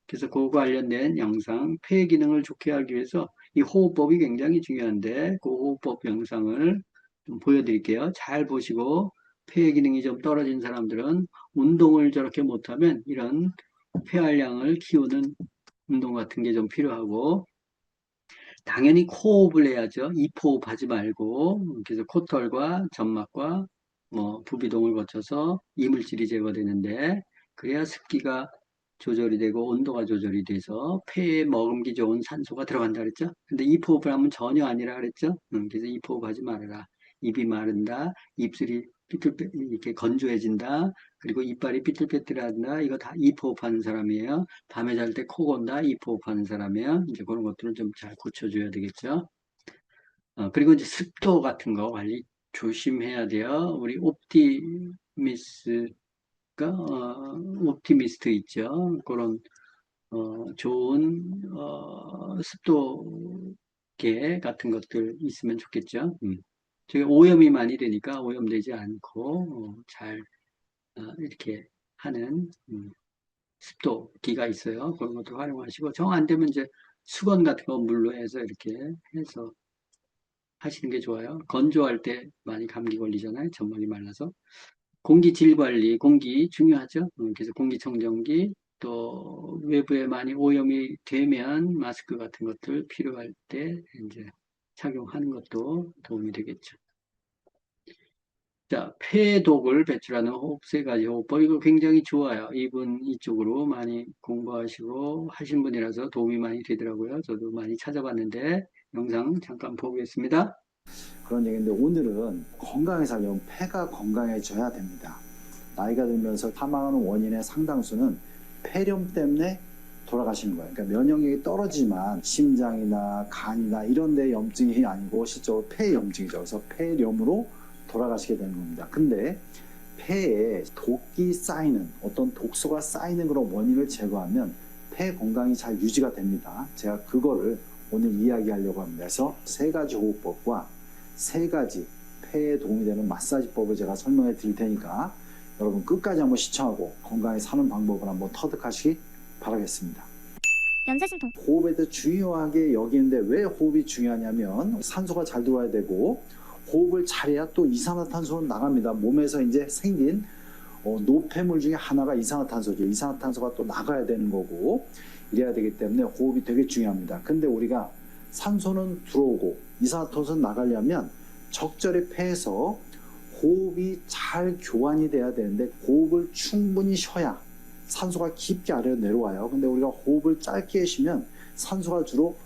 그래서 그거 관련된 영상, 폐 기능을 좋게 하기 위해서 이 호흡법이 굉장히 중요한데 그 호흡법 영상을 좀 보여드릴게요. 잘 보시고 폐 기능이 좀 떨어진 사람들은 운동을 저렇게 못하면 이런 폐활량을 키우는 운동 같은 게 좀 필요하고, 당연히 코호흡을 해야죠. 입호흡 하지 말고, 그래서 코털과 점막과 부비동을 거쳐서 이물질이 제거되는데, 그래야 습기가 조절이 되고 온도가 조절이 돼서 폐에 머금기 좋은 산소가 들어간다 그랬죠. 근데 입호흡을 하면 전혀 아니라 그랬죠. 그래서 입호흡 하지 말아라. 입이 마른다. 입술이 이렇게 건조해진다. 그리고 이빨이 삐뚤빼뚤하다. 이거 다 입호흡하는 사람이에요. 밤에 잘 때 코 건다. 입호흡하는 사람이에요. 이제 그런 것들은 좀 잘 고쳐줘야 되겠죠. 그리고 이제 습도 같은 거 관리 조심해야 돼요. 우리 옵티미스트 있죠. 그런 좋은 습도계 같은 것들 있으면 좋겠죠. 저게 오염이 많이 되니까 오염되지 않고 잘 이렇게 하는 습도기가 있어요. 그런 것도 활용하시고, 정 안 되면 이제 수건 같은 거 물로 해서 이렇게 해서 하시는 게 좋아요. 건조할 때 많이 감기 걸리잖아요. 점막이 말라서. 공기 질 관리, 공기 중요하죠. 그래서 공기청정기, 또 외부에 많이 오염이 되면 마스크 같은 것들 필요할 때 이제 착용하는 것도 도움이 되겠죠. 자, 폐독을 배출하는 호흡 세 가지 호흡법, 이거 굉장히 좋아요. 이분 이쪽으로 많이 공부하시고 하신 분이라서 도움이 많이 되더라고요. 저도 많이 찾아봤는데 영상 잠깐 보겠습니다. 그런 얘기인데, 오늘은 건강하게 살려면 폐가 건강해져야 됩니다. 나이가 들면서 사망하는 원인의 상당수는 폐렴 때문에 돌아가시는 거예요. 그러니까 면역력이 떨어지지만 심장이나 간이나 이런 데 염증이 아니고 실제로 폐염증이죠. 그래서 폐렴으로 돌아가시게 되는 겁니다. 근데 폐에 독이 쌓이는, 어떤 독소가 쌓이는 그런 원인을 제거하면 폐 건강이 잘 유지가 됩니다. 제가 그거를 오늘 이야기하려고 합니다. 그래서 세 가지 호흡법과 세 가지 폐에 도움이 되는 마사지법을 제가 설명해 드릴 테니까 여러분 끝까지 한번 시청하고 건강히 사는 방법을 한번 터득하시기 바라겠습니다. 염사심통. 호흡에 대해 중요하게 여기는데 왜 호흡이 중요하냐면 산소가 잘 들어와야 되고, 호흡을 잘해야 또 이산화탄소는 나갑니다. 몸에서 이제 생긴 노폐물 중에 하나가 이산화탄소죠. 이산화탄소가 또 나가야 되는 거고, 이래야 되기 때문에 호흡이 되게 중요합니다. 근데 우리가 산소는 들어오고 이산화탄소는 나가려면 적절히 폐에서 호흡이 잘 교환이 돼야 되는데, 호흡을 충분히 쉬어야 산소가 깊게 아래로 내려와요. 근데 우리가 호흡을 짧게 쉬면 산소가 주로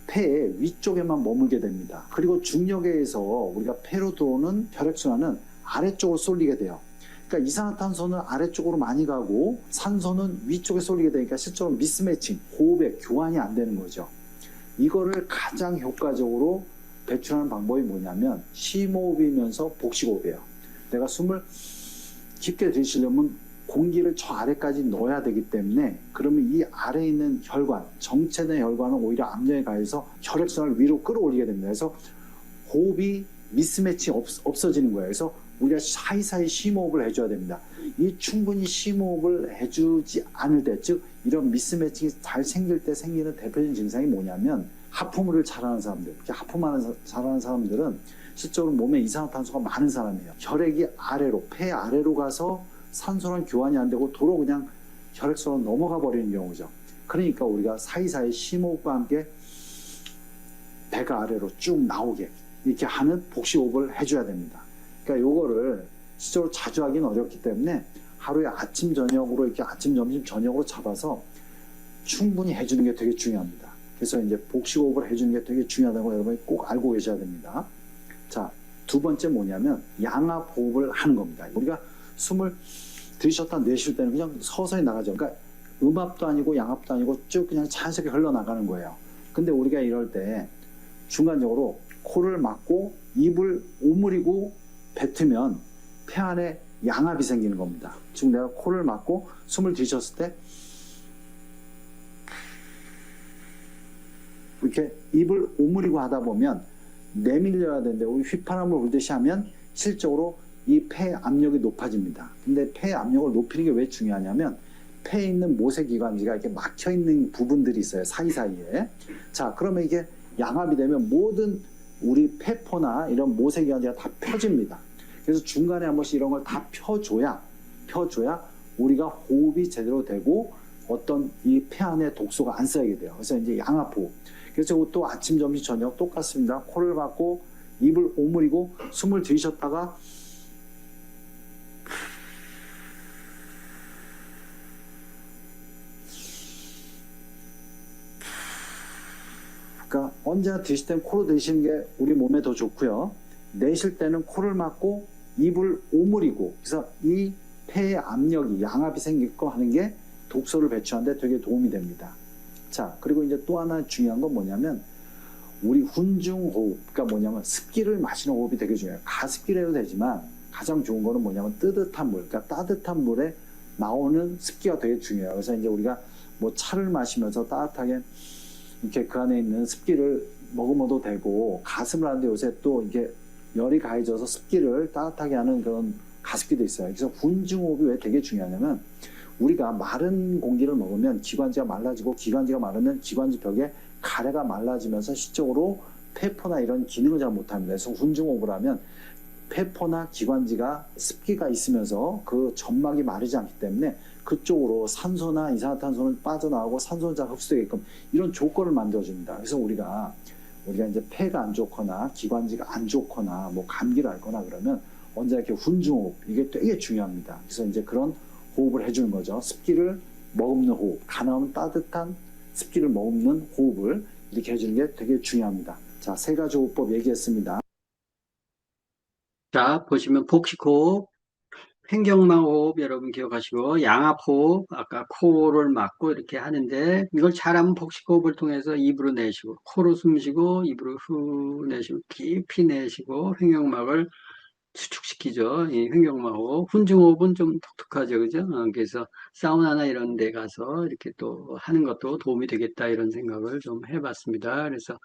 폐의 위쪽에만 머물게 됩니다. 그리고 중력에 의해서 우리가 폐로 들어오는 혈액순환은 아래쪽으로 쏠리게 돼요. 그러니까 이산화탄소는 아래쪽으로 많이 가고 산소는 위쪽에 쏠리게 되니까 실제로 미스매칭, 호흡의 교환이 안 되는 거죠. 이거를 가장 효과적으로 배출하는 방법이 뭐냐면 심호흡이면서 복식호흡이에요. 내가 숨을 깊게 들이쉬려면 공기를 저 아래까지 넣어야 되기 때문에 그러면 이 아래에 있는 혈관, 정체된 혈관은 오히려 압력에 가해서 혈액순환을 위로 끌어올리게 됩니다. 그래서 호흡이 미스매칭이 없어지는 거예요. 그래서 우리가 사이사이 심호흡을 해줘야 됩니다. 이 충분히 심호흡을 해주지 않을 때, 즉 이런 미스매칭이 잘 생길 때 생기는 대표적인 증상이 뭐냐면 하품을 잘하는 사람들, 이렇게 잘하는 사람들은 실제로 몸에 이산화탄소가 많은 사람이에요. 혈액이 아래로, 폐 아래로 가서 산소랑 교환이 안 되고 도로 그냥 혈액순환으로 넘어가 버리는 경우죠. 그러니까 우리가 사이사이 심호흡과 함께 배가 아래로 쭉 나오게 이렇게 하는 복식호흡을 해줘야 됩니다. 그러니까 요거를 실제로 자주 하기는 어렵기 때문에 하루에 아침 저녁으로 이렇게 아침 점심 저녁으로 잡아서 충분히 해주는 게 되게 중요합니다. 그래서 이제 복식호흡을 해주는 게 되게 중요하다는 거 여러분이 꼭 알고 계셔야 됩니다. 자, 두 번째 뭐냐면 양압호흡을 하는 겁니다. 우리가 숨을 들이쉬었다 내쉴 때는 그냥 서서히 나가죠. 그러니까 음압도 아니고 양압도 아니고 쭉 그냥 자연스럽게 흘러나가는 거예요. 근데 우리가 이럴 때 중간적으로 코를 막고 입을 오므리고 뱉으면 폐 안에 양압이 생기는 겁니다. 지금 내가 코를 막고 숨을 들이쉬었을 때 이렇게 입을 오므리고 하다 보면 내밀려야 되는데 우리 휘파람을 불듯이 하면 실적으로 이 폐 압력이 높아집니다. 근데 폐 압력을 높이는 게 왜 중요하냐면 폐에 있는 모세기관지가 이렇게 막혀 있는 부분들이 있어요. 사이사이에. 자, 그러면 이게 양압이 되면 모든 우리 폐포나 이런 모세기관지가 다 펴집니다. 그래서 중간에 한 번씩 이런 걸 다 펴줘야 우리가 호흡이 제대로 되고 어떤 이 폐 안에 독소가 안 쌓이게 돼요. 그래서 이제 양압호흡. 그래서 또 아침, 점심, 저녁 똑같습니다. 코를 막고 입을 오므리고 숨을 들이쉬었다가 그러니까 언제나 드실 때는 코로 드시는 게 우리 몸에 더 좋고요. 내쉴 때는 코를 막고 입을 오므리고 그래서 이 폐의 압력이 양압이 생기고 하는 게 독소를 배출하는 데 되게 도움이 됩니다. 자, 그리고 이제 또 하나 중요한 건 뭐냐면 우리 훈중호흡, 그러니까 뭐냐면 습기를 마시는 호흡이 되게 중요해요. 가습기를 해도 되지만 가장 좋은 거는 뭐냐면 뜨뜻한 물, 그러니까 따뜻한 물에 나오는 습기가 되게 중요해요. 그래서 이제 우리가 뭐 차를 마시면서 따뜻하게 이렇게 그 안에 있는 습기를 머금어도 되고 가슴을 하는데 요새 또 이게 열이 가해져서 습기를 따뜻하게 하는 그런 가습기도 있어요. 그래서 훈중호흡이 왜 되게 중요하냐면 우리가 마른 공기를 먹으면 기관지가 말라지고 기관지가 마르면 기관지 벽에 가래가 말라지면서 실적으로 폐포나 이런 기능을 잘 못합니다. 그래서 훈중호흡을 하면 폐포나 기관지가 습기가 있으면서 그 점막이 마르지 않기 때문에 그쪽으로 산소나 이산화탄소는 빠져나오고 산소는 잘 흡수되게끔 이런 조건을 만들어줍니다. 그래서 우리가 이제 폐가 안 좋거나 기관지가 안 좋거나 뭐 감기를 앓거나 그러면 언제 이렇게 훈중호흡 이게 되게 중요합니다. 그래서 이제 그런 호흡을 해주는 거죠. 습기를 머금는 호흡, 가능하면 따뜻한 습기를 머금는 호흡을 이렇게 해주는 게 되게 중요합니다. 자, 세 가지 호흡법 얘기했습니다. 자, 보시면 복식호흡, 횡격막호흡 여러분 기억하시고 양압호흡 아까 코를 막고 이렇게 하는데 이걸 잘하면 복식호흡을 통해서 입으로 내쉬고 코로 숨쉬고 입으로 후 내쉬고 깊이 내쉬고 횡격막을 수축시키죠. 이 횡격막호흡. 훈중호흡은 좀 독특하죠. 그죠? 그래서 사우나나 이런 데 가서 이렇게 또 하는 것도 도움이 되겠다 이런 생각을 좀 해봤습니다. 그래서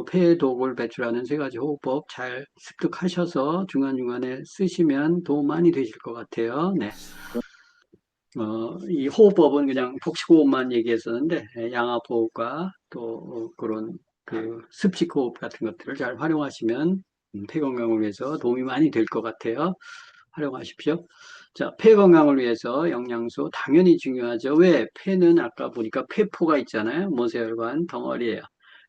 폐 독을 배출하는 세 가지 호흡법 잘 습득하셔서 중간중간에 쓰시면 도움 많이 되실 것 같아요. 네. 이 호흡법은 그냥 복식호흡만 얘기했었는데 양압호흡과 또 그런 그 습식호흡 같은 것들을 잘 활용하시면 폐 건강을 위해서 도움이 많이 될 것 같아요. 활용하십시오. 자, 폐 건강을 위해서 영양소 당연히 중요하죠. 왜? 폐는 아까 보니까 폐포가 있잖아요. 모세혈관 덩어리예요.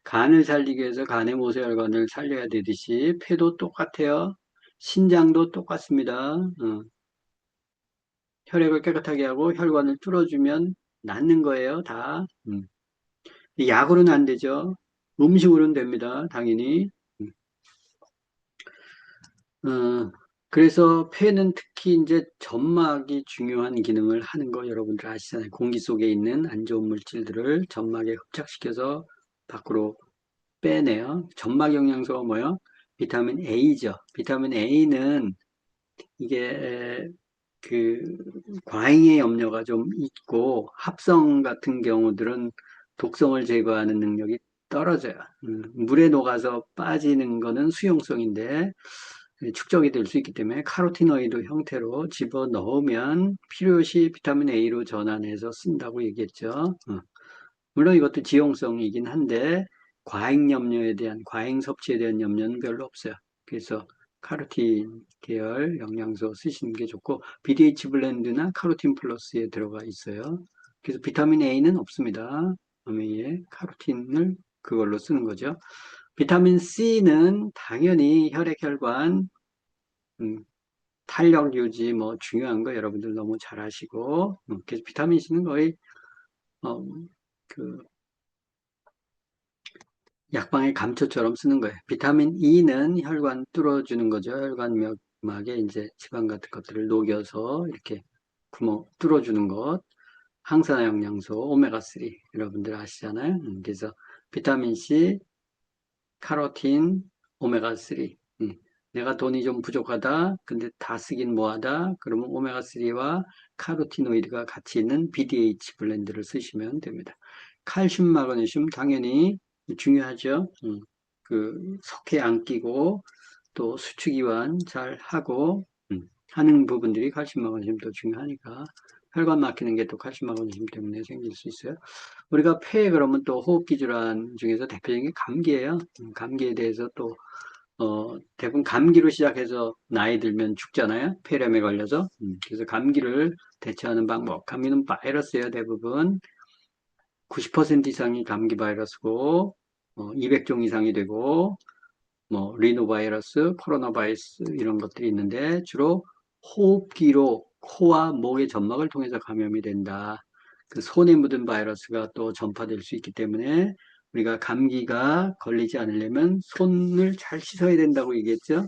간을 살리기 위해서 간의 모세혈관을 살려야 되듯이 폐도 똑같아요. 신장도 똑같습니다. 혈액을 깨끗하게 하고 혈관을 뚫어주면 낫는 거예요, 다. 약으로는 안 되죠. 음식으로는 됩니다. 당연히. 그래서 폐는 특히 이제 점막이 중요한 기능을 하는 거 여러분들 아시잖아요. 공기 속에 있는 안 좋은 물질들을 점막에 흡착시켜서 밖으로 빼내요. 점막 영양소가 뭐요? 비타민 A죠. 비타민 A는 이게 그 과잉의 염려가 좀 있고 합성 같은 경우들은 독성을 제거하는 능력이 떨어져요. 물에 녹아서 빠지는 거는 수용성인데 축적이 될 수 있기 때문에 카로티노이드 형태로 집어 넣으면 필요시 비타민 A로 전환해서 쓴다고 얘기했죠. 물론 이것도 지용성이긴 한데 과잉 염려에 대한 과잉 섭취에 대한 염려는 별로 없어요. 그래서 카로틴 계열 영양소 쓰시는 게 좋고 BDH 블렌드나 카로틴 플러스에 들어가 있어요. 그래서 비타민 A는 없습니다. 어메이에 카로틴을 그걸로 쓰는 거죠. 비타민 C는 당연히 혈액, 혈관, 탄력 유지 뭐 중요한 거 여러분들 너무 잘 아시고 그래서 비타민 C는 거의 그 약방의 감초처럼 쓰는 거예요. 비타민 E는 혈관 뚫어주는 거죠. 혈관막에 이제 지방 같은 것들을 녹여서 이렇게 구멍 뚫어주는 것. 항산화 영양소 오메가3 여러분들 아시잖아요. 그래서 비타민 C, 카로틴, 오메가3. 내가 돈이 좀 부족하다. 근데 다 쓰긴 뭐하다. 그러면 오메가3와 카로티노이드가 같이 있는 BDH 블렌드를 쓰시면 됩니다. 칼슘, 마그네슘 당연히 중요하죠. 그 석회 안 끼고 또 수축이완 잘 하고 하는 부분들이 칼슘, 마그네슘도 중요하니까 혈관 막히는 게 또 칼슘, 마그네슘 때문에 생길 수 있어요. 우리가 폐 그러면 또 호흡기 질환 중에서 대표적인 게 감기예요. 감기에 대해서 또 대부분 감기로 시작해서 나이 들면 죽잖아요. 폐렴에 걸려서. 그래서 감기를 대처하는 방법. 감기는 바이러스예요. 대부분 90% 이상이 감기 바이러스고 200종 이상이 되고 뭐 리노바이러스, 코로나 바이러스 이런 것들이 있는데 주로 호흡기로 코와 목의 점막을 통해서 감염이 된다. 그 손에 묻은 바이러스가 또 전파될 수 있기 때문에 우리가 감기가 걸리지 않으려면 손을 잘 씻어야 된다고 얘기했죠.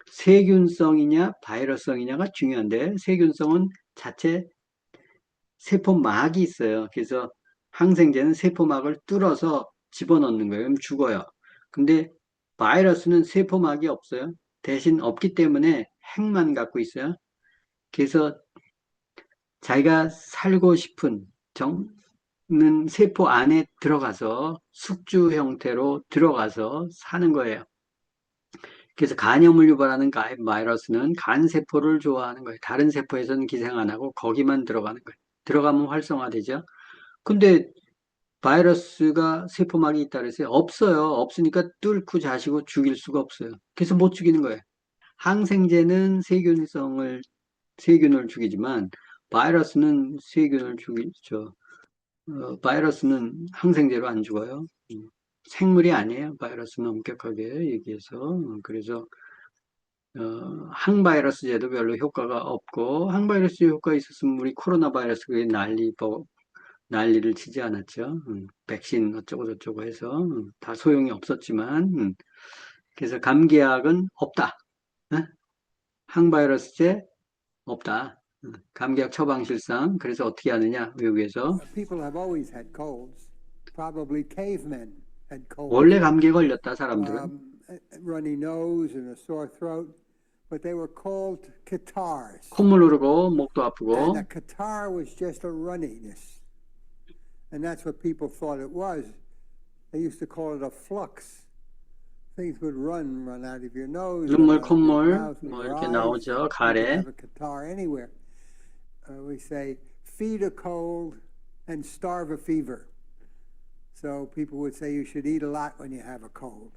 세균성이냐 바이러스성이냐가 중요한데 세균성은 자체 세포막이 있어요. 그래서 항생제는 세포막을 뚫어서 집어넣는 거예요. 그럼 죽어요. 근데 바이러스는 세포막이 없어요. 대신 없기 때문에 핵만 갖고 있어요. 그래서 자기가 살고 싶은 는 세포 안에 들어가서 숙주 형태로 들어가서 사는 거예요. 그래서 간염을 유발하는 바이러스는 간 세포를 좋아하는 거예요. 다른 세포에서는 기생 안 하고 거기만 들어가는 거예요. 들어가면 활성화되죠. 근데 바이러스가 세포막이 있다 그랬어요. 없어요. 없으니까 뚫고 자시고 죽일 수가 없어요. 그래서 못 죽이는 거예요. 항생제는 세균을 죽이지만 바이러스는 세균을 죽이죠. 바이러스는 항생제로 안 죽어요. 생물이 아니에요. 바이러스는 엄격하게 얘기해서. 그래서 항바이러스제도 별로 효과가 없고 항바이러스 효과가 있었으면 우리 코로나 바이러스 그게 난리를 치지 않았죠. 백신 어쩌고 저쩌고 해서 다 소용이 없었지만 그래서 감기약은 없다. 항바이러스제 없다. 감기약 처방실상 그래서 어떻게 하느냐 외국에서 원래 감기에 걸렸다 사람들은 runny nose and a sore throat, but they were called catars. 콧물 흐르고 목도 아프고 And a catarrh was just a runniness. And that's what people thought it was. They used to call it a flux. Things would run out of your nose. 눈물, 콧물 뭐 이렇게 나오죠. 가래. Have a catarrh anywhere. We say feed a cold and starve a fever. So people would say you should eat a lot when you have a cold.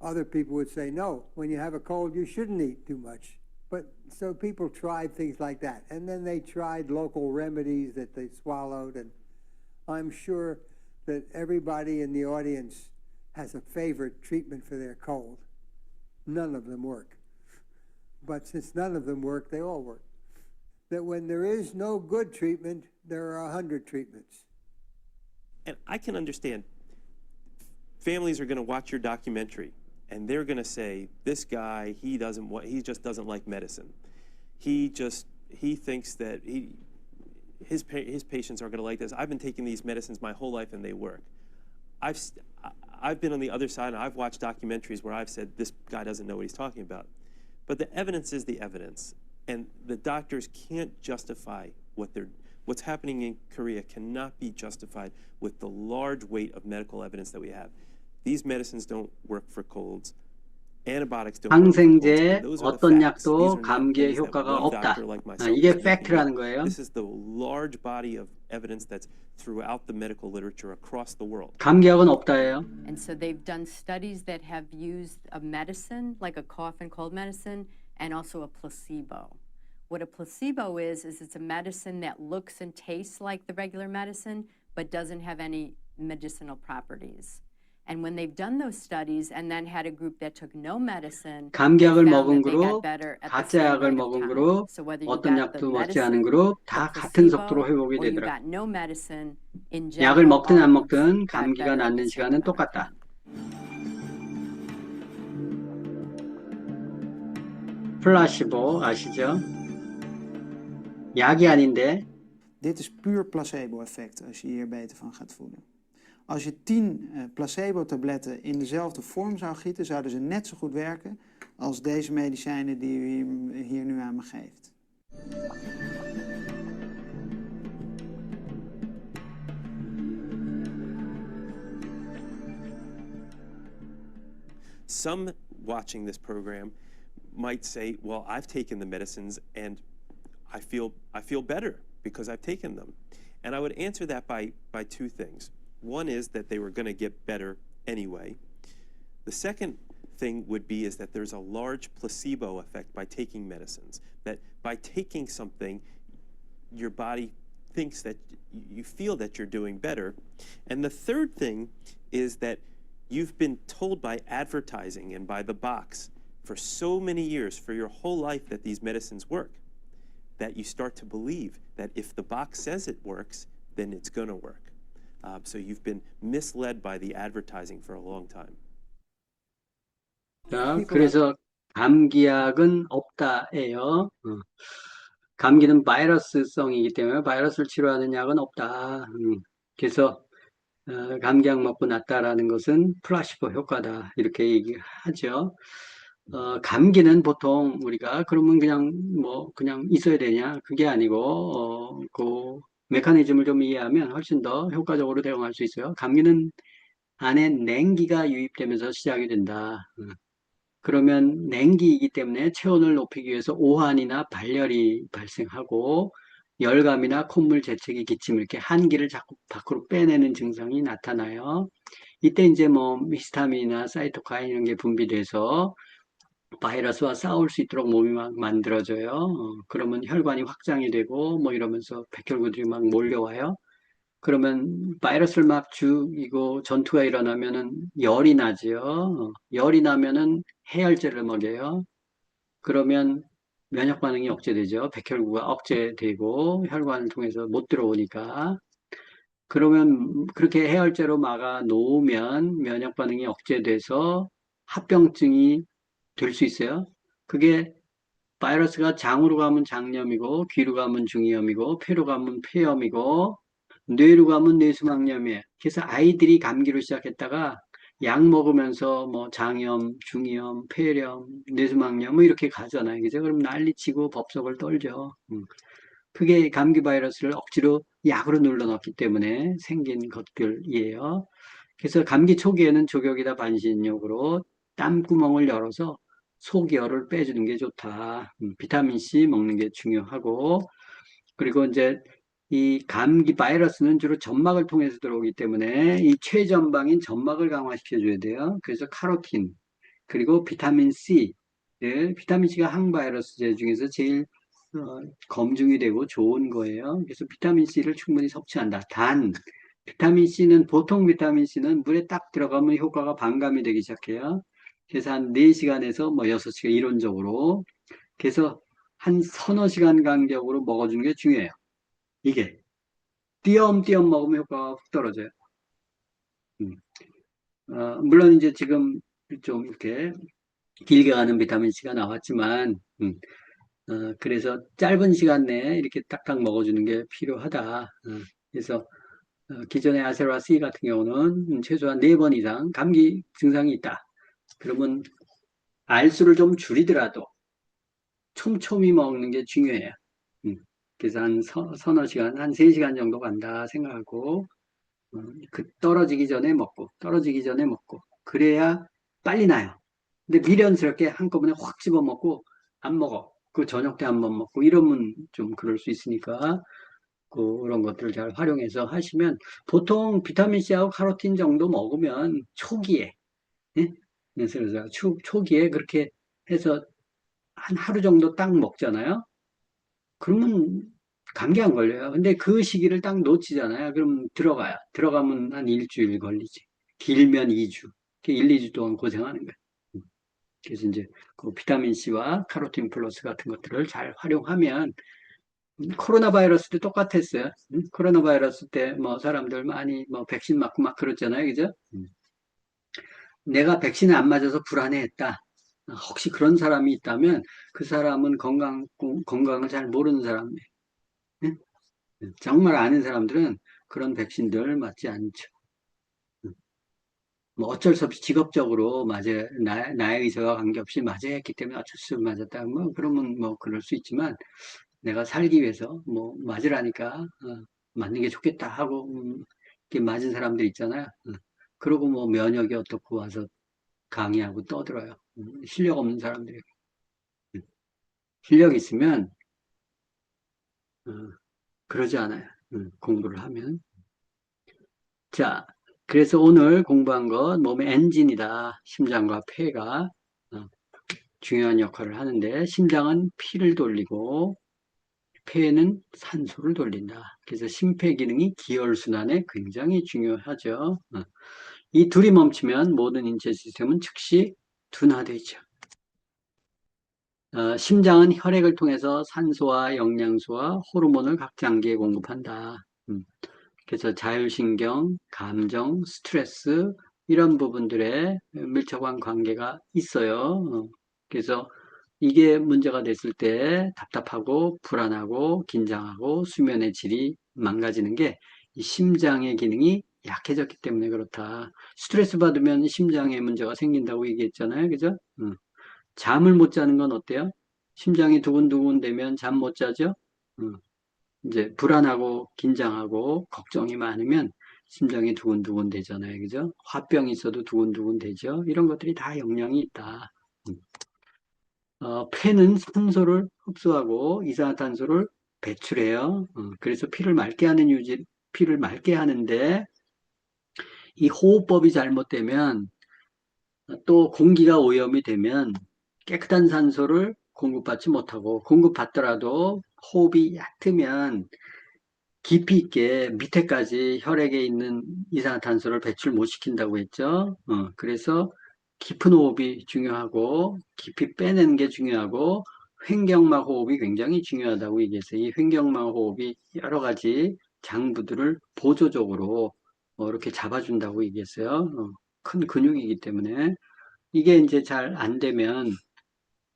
Other people would say, no, when you have a cold, you shouldn't eat too much. But so people tried things like that. And then they tried local remedies that they swallowed. And I'm sure that everybody in the audience has a favorite treatment for their cold. None of them work. But since none of them work, they all work. That when there is no good treatment, there are 100 treatments. And I can understand families are going to watch your documentary and they're going to say, this guy, he just doesn't like medicine. He thinks that his patients aren't going to like this. I've been taking these medicines my whole life and they work. I've been on the other side and I've watched documentaries where I've said, this guy doesn't know what he's talking about. But the evidence is the evidence. And the doctors can't justify what's happening in Korea cannot be justified with the large weight of medical evidence that we have. These medicines don't work for colds. Antibiotics don't work for colds. 항생제 And those are the 어떤 facts. These 약도 are not 감기에 things that 효과가 one 없다. doctor like myself 이게 is making 팩트라는 up. 거예요. This is the large body of evidence that's throughout the medical literature across the world. 감기약은 없다예요. And so they've done studies that have used a medicine, like a cough and cold medicine, and also a placebo. What a placebo is it's a medicine that looks and tastes like the regular medicine, but doesn't have any medicinal properties. And when they've done those studies and then had a group that took no medicine, 감기약을 they found 먹은 that they got 그룹, better at the 가짜 same 약을 rate of 먹은 time. 그룹, So whether you 어떤 got the 약도 먹지 않은 medicine, 그룹 the 다 같은 placebo, 속도로 회복이 or you 되더라. got no medicine, in 약을 general, 먹든 안 all 먹든 got 감기가 better at 낫는 the same 시간은 amount of 똑같다. 플라시보 아시죠? 약이 아닌데 Dit is puur placebo-effect als je je hier beter van gaat voelen. Als je 10 placebo-tabletten in dezelfde vorm zou gieten, zouden ze net zo goed werken als deze medicijnen die u hier nu aan me geeft. Some watching this program might say, well, I've taken the medicines and I feel better because I've taken them. And I would answer that by two things. One is that they were going to get better anyway. The second thing would be is that there's a large placebo effect by taking medicines, that by taking something, your body thinks that you feel that you're doing better. And the third thing is that you've been told by advertising and by the box for so many years, for your whole life, that these medicines work, that you start to believe that if the box says it works, then it's going to work. So you've been misled by the advertising for a long time. 자, 그래서 감기약은 없다예요. 감기는 바이러스성이기 때문에 바이러스를 치료하는 약은 없다. 그래서 감기약 먹고 낫다라는 것은 플라시보 효과다. 이렇게 얘기하죠. 감기는 보통 우리가 그러면 그냥 있어야 되냐? 그게 아니고 그 메커니즘을 좀 이해하면 훨씬 더 효과적으로 대응할 수 있어요. 감기는 안에 냉기가 유입되면서 시작이 된다. 그러면 냉기이기 때문에 체온을 높이기 위해서 오한이나 발열이 발생하고 열감이나 콧물, 재채기, 기침 이렇게 한기를 자꾸 밖으로 빼내는 증상이 나타나요. 이때 이제 히스타민이나 사이토카인 이런 게 분비돼서 바이러스와 싸울 수 있도록 몸이 막 만들어져요. 그러면 혈관이 확장이 되고 이러면서 백혈구들이 막 몰려와요. 그러면 바이러스를 막 죽이고 전투가 일어나면은 열이 나지요. 열이 나면은 해열제를 먹여요. 그러면 면역 반응이 억제되죠. 백혈구가 억제되고 혈관을 통해서 못 들어오니까. 그러면 그렇게 해열제로 막아 놓으면 면역 반응이 억제돼서 합병증이 될 수 있어요. 그게 바이러스가 장으로 가면 장염이고 귀로 가면 중이염이고 폐로 가면 폐염이고 뇌로 가면 뇌수막염이에요. 그래서 아이들이 감기로 시작했다가 약 먹으면서 장염, 중이염, 폐렴, 뇌수막염 이렇게 가잖아요. 그죠? 그럼 난리치고 법석을 떨죠. 그게 감기 바이러스를 억지로 약으로 눌러넣기 때문에 생긴 것들이에요. 그래서 감기 초기에는 족역이나 반신욕으로 땀구멍을 열어서 속열을 빼주는 게 좋다. 비타민C 먹는 게 중요하고, 그리고 이제 이 감기 바이러스는 주로 점막을 통해서 들어오기 때문에 이 최전방인 점막을 강화시켜줘야 돼요. 그래서 카로틴, 그리고 비타민C. 비타민C가 항바이러스제 중에서 제일 검증이 되고 좋은 거예요. 그래서 비타민C를 충분히 섭취한다. 단, 비타민C는 보통 비타민C는 물에 딱 들어가면 효과가 반감이 되기 시작해요. 그래서 한 4시간에서 6시간 이론적으로. 그래서 한 서너 시간 간격으로 먹어주는 게 중요해요. 이게 띄엄띄엄 먹으면 효과가 훅 떨어져요. 물론 이제 지금 좀 이렇게 길게 가는 비타민C가 나왔지만, 그래서 짧은 시간 내에 이렇게 딱딱 먹어주는 게 필요하다. 그래서 기존의 아세로라 C 같은 경우는 최소한 4번 이상 감기 증상이 있다. 그러면 알수를 좀 줄이더라도 촘촘히 먹는 게 중요해요. 그래서 한 서너 시간, 한 3시간 정도 간다 생각하고, 떨어지기 전에 먹고, 그래야 빨리 나요. 근데 미련스럽게 한꺼번에 확 집어 먹고, 안 먹어. 그 저녁 때 한번 먹고, 이러면 좀 그럴 수 있으니까, 그런 것들을 잘 활용해서 하시면, 보통 비타민C하고 카로틴 정도 먹으면 초기에, 예? 그래서 초기에 그렇게 해서 한 하루 정도 딱 먹잖아요. 그러면 감기 안 걸려요. 근데 그 시기를 딱 놓치잖아요. 그럼 들어가요. 들어가면 한 일주일 걸리지. 길면 2주. 1, 2주 동안 고생하는 거예요. 그래서 이제 그 비타민C와 카로틴 플러스 같은 것들을 잘 활용하면 코로나 바이러스 때 똑같았어요. 코로나 바이러스 때 뭐 사람들 많이 뭐 백신 맞고 막 그랬잖아요. 그죠? 내가 백신을 안 맞아서 불안해했다. 혹시 그런 사람이 있다면 그 사람은 건강을 잘 모르는 사람이에요. 예? 정말 아는 사람들은 그런 백신들 맞지 않죠. 뭐 어쩔 수 없이 직업적으로 맞아야, 나의 의사와 관계없이 맞아야 했기 때문에 어쩔 수 없이 맞았다. 뭐, 그러면 뭐, 그럴 수 있지만, 내가 살기 위해서, 뭐, 맞으라니까, 맞는 게 좋겠다 하고, 이렇게 맞은 사람들 있잖아요. 그러고 뭐, 면역이 어떻고 와서 강의하고 떠들어요. 실력 없는 사람들이. 실력 있으면, 그러지 않아요. 공부를 하면. 자, 그래서 오늘 공부한 것, 몸의 엔진이다. 심장과 폐가 중요한 역할을 하는데, 심장은 피를 돌리고, 폐는 산소를 돌린다. 그래서 심폐기능이 기혈순환에 굉장히 중요하죠. 이 둘이 멈추면 모든 인체 시스템은 즉시 둔화되죠. 심장은 혈액을 통해서 산소와 영양소와 호르몬을 각 장기에 공급한다. 그래서 자율신경, 감정, 스트레스 이런 부분들에 밀접한 관계가 있어요. 그래서 이게 문제가 됐을 때 답답하고 불안하고 긴장하고 수면의 질이 망가지는 게 이 심장의 기능이 약해졌기 때문에 그렇다. 스트레스 받으면 심장에 문제가 생긴다고 얘기했잖아요. 그죠? 잠을 못 자는 건 어때요? 심장이 두근두근 되면 잠 못 자죠? 이제 불안하고 긴장하고 걱정이 많으면 심장이 두근두근 되잖아요. 그죠? 화병이 있어도 두근두근 되죠. 이런 것들이 다 영향이 있다. 폐는 산소를 흡수하고 이산화탄소를 배출해요. 그래서 피를 맑게 하는데 이 호흡법이 잘못되면 또 공기가 오염이 되면 깨끗한 산소를 공급받지 못하고 공급받더라도 호흡이 얕으면 깊이 있게 밑에까지 혈액에 있는 이산화탄소를 배출 못 시킨다고 했죠. 그래서 깊은 호흡이 중요하고 깊이 빼내는 게 중요하고 횡격막 호흡이 굉장히 중요하다고 얘기했어요. 이 횡격막 호흡이 여러 가지 장부들을 보조적으로 이렇게 잡아준다고 얘기했어요. 큰 근육이기 때문에 이게 이제 잘 안 되면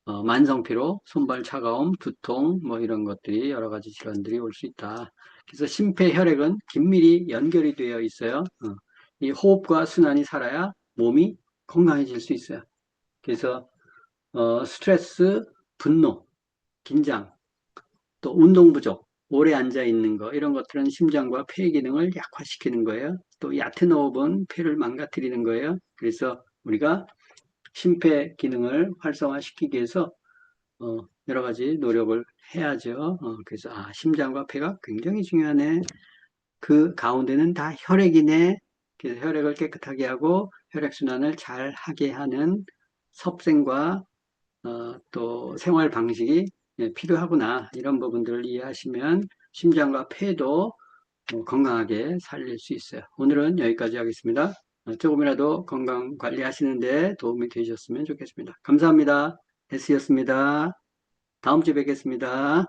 만성피로, 손발 차가움, 두통 뭐 이런 것들이 여러 가지 질환들이 올 수 있다. 그래서 심폐혈액은 긴밀히 연결이 되어 있어요. 이 호흡과 순환이 살아야 몸이 건강해질 수 있어요. 그래서 스트레스, 분노, 긴장, 또 운동 부족, 오래 앉아 있는 거 이런 것들은 심장과 폐 기능을 약화시키는 거예요. 또 얕은 호흡은 폐를 망가뜨리는 거예요. 그래서 우리가 심폐 기능을 활성화시키기 위해서 여러 가지 노력을 해야죠. 그래서 심장과 폐가 굉장히 중요하네. 그 가운데는 다 혈액이네. 그래서 혈액을 깨끗하게 하고 혈액순환을 잘 하게 하는 섭생과 또 생활 방식이 필요하구나. 이런 부분들을 이해하시면 심장과 폐도 건강하게 살릴 수 있어요. 오늘은 여기까지 하겠습니다. 조금이라도 건강 관리하시는데 도움이 되셨으면 좋겠습니다. 감사합니다. S였습니다. 다음 주에 뵙겠습니다.